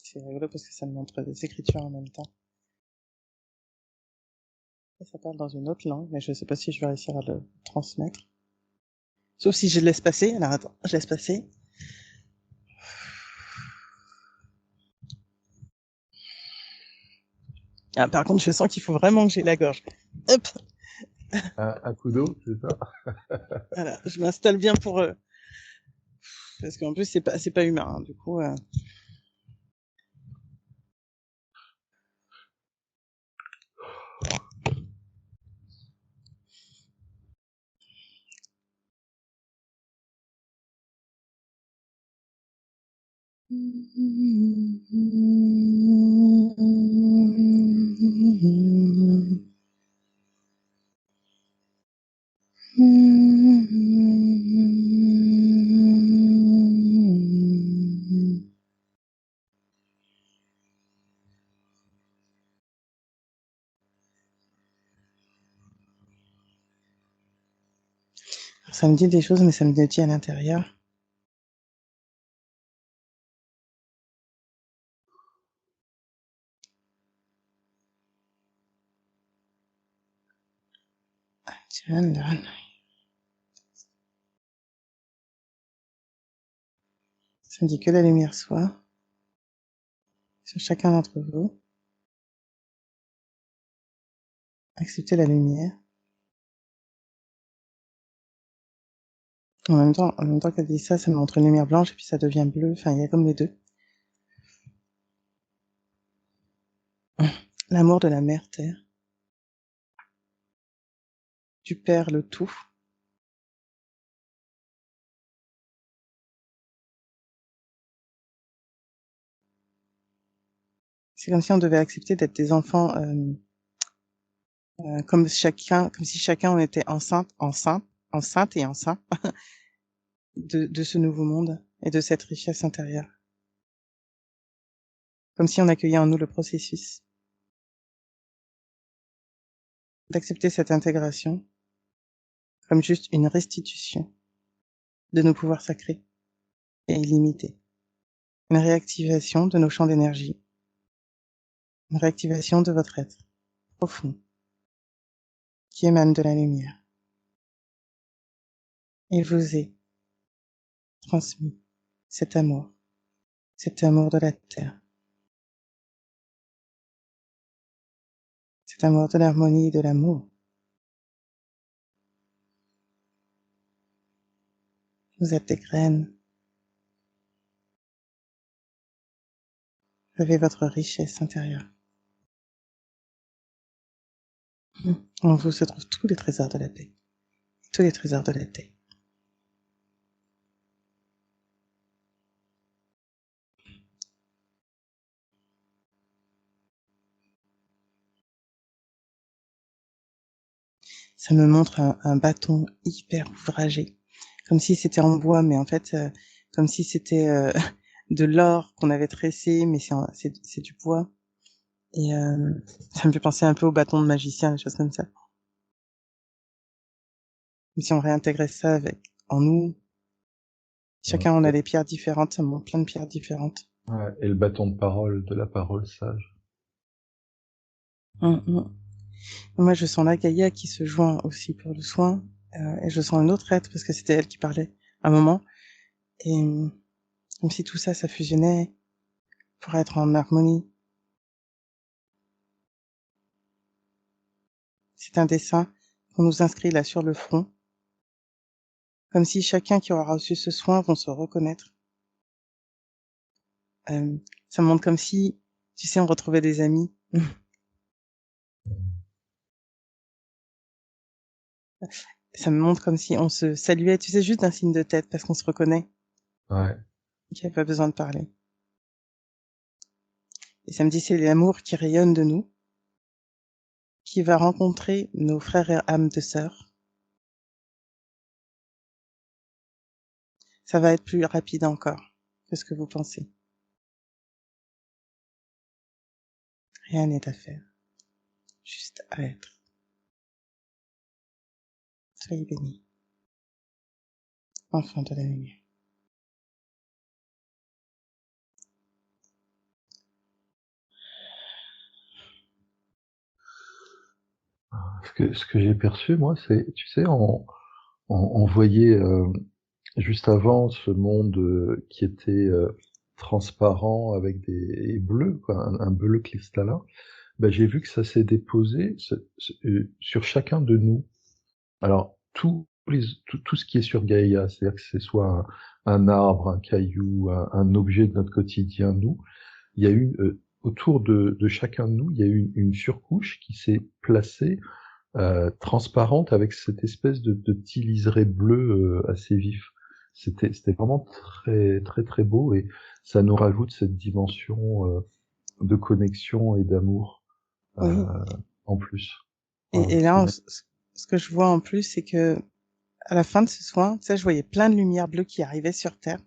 C'est rigolo parce que ça me montre des écritures en même temps. Et ça parle dans une autre langue, mais je sais pas si je vais réussir à le transmettre. Sauf si je laisse passer. Alors attends, je laisse passer. Ah, par contre, je sens qu'il faut vraiment que j'ai la gorge. Hop, Un coup d'eau, c'est ça? voilà, je m'installe bien pour parce qu'en plus c'est pas humain, hein, du coup. Ça me dit des choses, mais ça me dit à l'intérieur. Tiens, là. Ça me dit que la lumière soit sur chacun d'entre vous. Acceptez la lumière. En même temps qu'elle dit ça, ça me montre une lumière blanche et puis ça devient bleu. Enfin, il y a comme les deux. L'amour de la mère terre. Du père le tout. C'est comme si on devait accepter d'être des enfants comme si chacun on était enceinte et enceint de ce nouveau monde et de cette richesse intérieure. Comme si on accueillait en nous le processus d'accepter cette intégration comme juste une restitution de nos pouvoirs sacrés et illimités. Une réactivation de nos champs d'énergie. Une réactivation de votre être profond qui émane de la lumière. Il vous est transmis cet amour de la terre, cet amour de l'harmonie et de l'amour. Vous êtes des graines. Vous avez votre richesse intérieure. En vous se trouvent tous les trésors de la paix, tous les trésors de la paix. Ça me montre un bâton hyper ouvragé, comme si c'était en bois, mais en fait, comme si c'était de l'or qu'on avait tressé, mais c'est du bois. Et ça me fait penser un peu au bâton de magicien, des choses comme ça. Comme si on réintégrait ça en nous. Chacun, on a des pierres différentes, ça me montre plein de pierres différentes. Ouais, et le bâton de parole, de la parole sage. Moi, je sens la Gaïa qui se joint aussi pour le soin, et je sens un autre être parce que c'était elle qui parlait à un moment. Et comme si tout ça, ça fusionnait pour être en harmonie. C'est un dessin qu'on nous inscrit là sur le front, comme si chacun qui aura reçu ce soin vont se reconnaître. Ça me montre comme si, tu sais, on retrouvait des amis. Ça me montre comme si on se saluait, tu sais, juste d'un signe de tête parce qu'on se reconnaît. Ouais. Qu'il n'y a pas besoin de parler. Et ça me dit c'est l'amour qui rayonne de nous, qui va rencontrer nos frères et âmes de sœurs. Ça va être plus rapide encore que ce que vous pensez. Rien n'est à faire, juste à être. Soyez bénis, enfants de la lumière. Ce que j'ai perçu, moi, c'est, tu sais, on voyait juste avant ce monde qui était transparent avec des bleus, quoi, un bleu cristallin. Ben, j'ai vu que ça s'est déposé sur chacun de nous. Alors, tout ce qui est sur Gaïa, c'est-à-dire que ce soit un arbre, un caillou, un objet de notre quotidien, nous, il y a eu, autour de chacun de nous, il y a eu une surcouche qui s'est placée, transparente, avec cette espèce de petit liseré bleu assez vif. C'était vraiment très, très, très beau, et ça nous rajoute cette dimension de connexion et d'amour Oui. en plus. Et là, ce que je vois en plus, c'est que à la fin de ce soin, tu sais, je voyais plein de lumières bleues qui arrivaient sur Terre.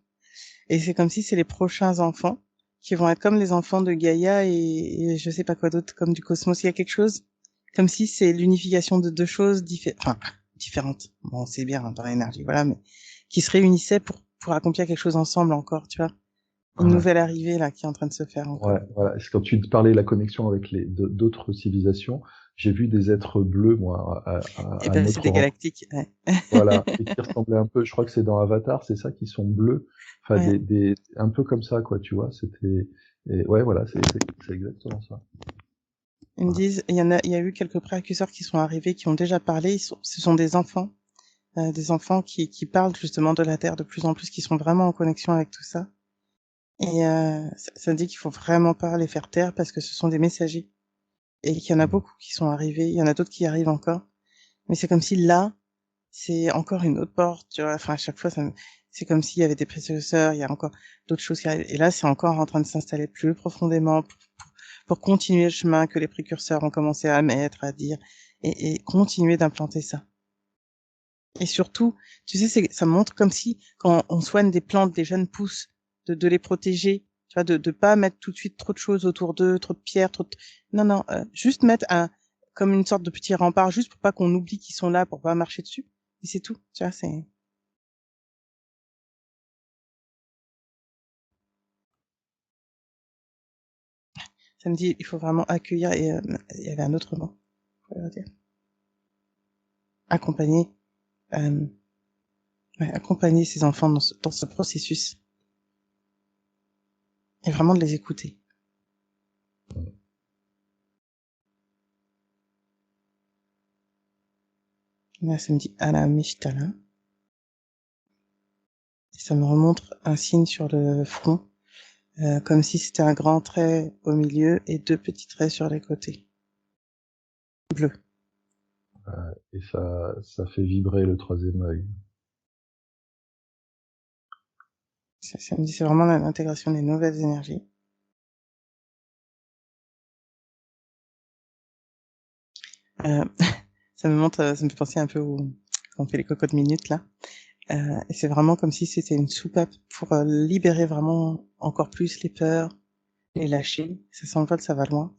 Et c'est comme si c'est les prochains enfants qui vont être comme les enfants de Gaïa et je sais pas quoi d'autre, comme du cosmos. Il y a quelque chose, comme si c'est l'unification de deux choses différentes. Bon, c'est bien dans l'énergie, voilà, mais qui se réunissaient pour accomplir quelque chose ensemble encore, tu vois. Une Ouais, nouvelle arrivée là qui est en train de se faire encore. ouais, voilà. C'est quand tu parlais de la connexion avec d'autres civilisations, j'ai vu des êtres bleus, moi, Et à ben c'est notre des rencontre. galactiques, ouais. Voilà, et qui ressemblaient un peu, je crois que c'est dans Avatar, c'est ça, qui sont bleus, enfin Ouais. un peu comme ça, quoi, tu vois. C'était, et ouais, voilà, c'est exactement ça. Ils me Ouais. disent, il y a eu quelques précurseurs qui sont arrivés, qui ont déjà parlé. Ce sont des enfants qui parlent justement de la Terre de plus en plus, qui sont vraiment en connexion avec tout ça. Et ça dit qu'il faut vraiment pas les faire taire parce que ce sont des messagers et qu'il y en a Mm. beaucoup qui sont arrivés. Il y en a d'autres qui arrivent encore. Mais c'est comme si là, c'est encore une autre porte. Tu vois, enfin à chaque fois, c'est comme s'il y avait des précurseurs. Il y a encore d'autres choses qui arrivent. Et là, c'est encore en train de s'installer plus profondément pour continuer le chemin que les précurseurs ont commencé à mettre, à dire et continuer d'implanter ça. Et surtout, tu sais, ça montre comme si quand on soigne des plantes, des jeunes pousses, de les protéger, tu vois, de pas mettre tout de suite trop de choses autour d'eux, trop de pierres, non, non, juste mettre comme une sorte de petit rempart, juste pour pas qu'on oublie qu'ils sont là, pour pas marcher dessus. Et c'est tout, tu vois, ça me dit, il faut vraiment accueillir et il y avait un autre mot, faut le dire. Accompagner, euh, ouais, accompagner ces enfants dans ce processus et vraiment de les écouter. Là, ça me dit Ala Mishtala. Et ça me remontre un signe sur le front, comme si c'était un grand trait au milieu et deux petits traits sur les côtés. Bleu. Et ça fait vibrer le troisième œil. Ça me dit c'est vraiment l'intégration des nouvelles énergies. Euh, ça me fait penser un peu quand on fait les cocottes minutes là. Et c'est vraiment comme si c'était une soupape pour libérer vraiment encore plus les peurs, les lâcher. Ça s'envole, ça va loin.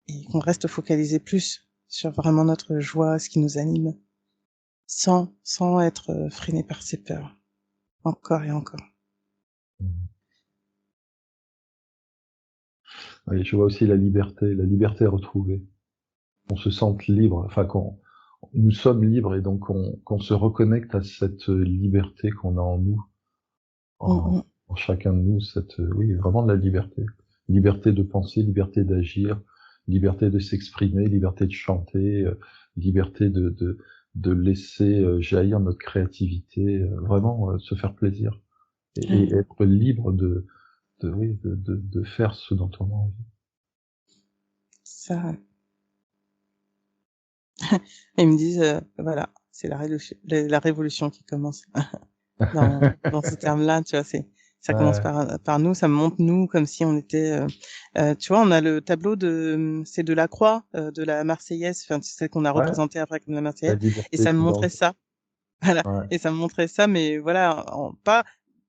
Et qu'on reste focalisé plus sur vraiment notre joie, ce qui nous anime, sans être freiné par ses peurs. Encore et encore. Mm. Et je vois aussi la liberté retrouvée. Qu'on se sente libre, enfin qu'on nous sommes libres et donc qu'on se reconnecte à cette liberté qu'on a en nous, Mm, mm. en chacun de nous, cette oui, vraiment de la liberté. Liberté de penser, liberté d'agir, liberté de s'exprimer, liberté de chanter, liberté de laisser jaillir notre créativité, vraiment se faire plaisir et Ouais, être libre oui, de faire ce dont on a envie. ça. Ils me disent, voilà, c'est la révolution qui commence. Dans ce terme-là, tu vois, ça commence Ouais, par nous, ça montre nous comme si on était, tu vois, on a le tableau c'est de la croix, de la Marseillaise, enfin, c'est celle qu'on a ouais, représentée après comme la la Marseillaise, et liberté ça me qui montrait danse. ça. Voilà. Ouais. Et ça me montrait ça, mais voilà, pas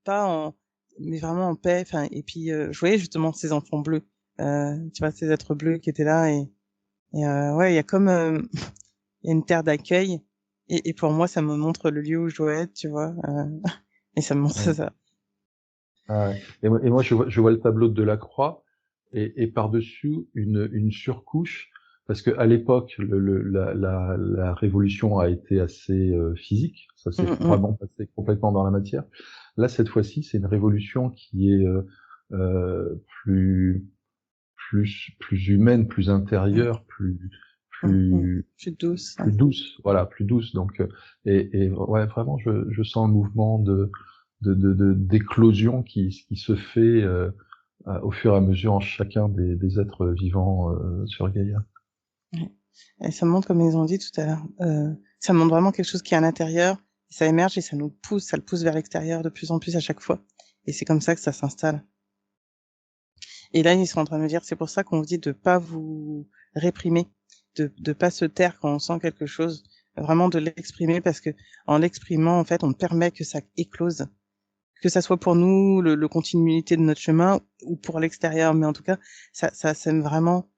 en, mais vraiment en paix, enfin, et puis, je voyais justement ces enfants bleus, tu vois, ces êtres bleus qui étaient là ouais, il y a comme, il y a une terre d'accueil et pour moi ça me montre le lieu où je dois être, tu vois, et ça me montre Ouais. ça. Ah ouais. Et moi je vois le tableau de Delacroix et par-dessus une surcouche, parce que à l'époque, la révolution a été assez physique, ça s'est Mm, mm, vraiment passé complètement dans la matière. Là, cette fois-ci, c'est une révolution qui est euh, plus, plus humaine, plus mm, intérieure, mm, mm. plus, Je suis douce. plus douce, voilà, plus douce. Donc, et ouais, vraiment, je sens un mouvement d'éclosion qui se fait au fur et à mesure en chacun des êtres vivants sur Gaïa. Ouais. Et ça me montre, comme ils ont dit tout à l'heure, ça montre vraiment quelque chose qui est à l'intérieur, ça émerge et ça nous pousse, ça le pousse vers l'extérieur de plus en plus à chaque fois. Et c'est comme ça que ça s'installe. Et là, ils sont en train de me dire, c'est pour ça qu'on vous dit de pas vous réprimer, de pas se taire quand on sent quelque chose, vraiment de l'exprimer parce que en l'exprimant, en fait, on permet que ça éclose, que ça soit pour nous le continuité de notre chemin ou pour l'extérieur, mais en tout cas, ça sème vraiment,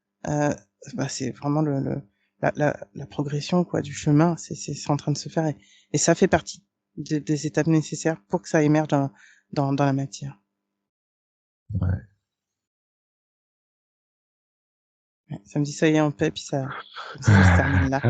c'est vraiment la progression, quoi, du chemin, c'est en train de se faire et ça fait partie des étapes nécessaires pour que ça émerge dans la matière. Ouais. Ouais, ça me dit ça y est, en paix, puis ça, comme ça se termine là.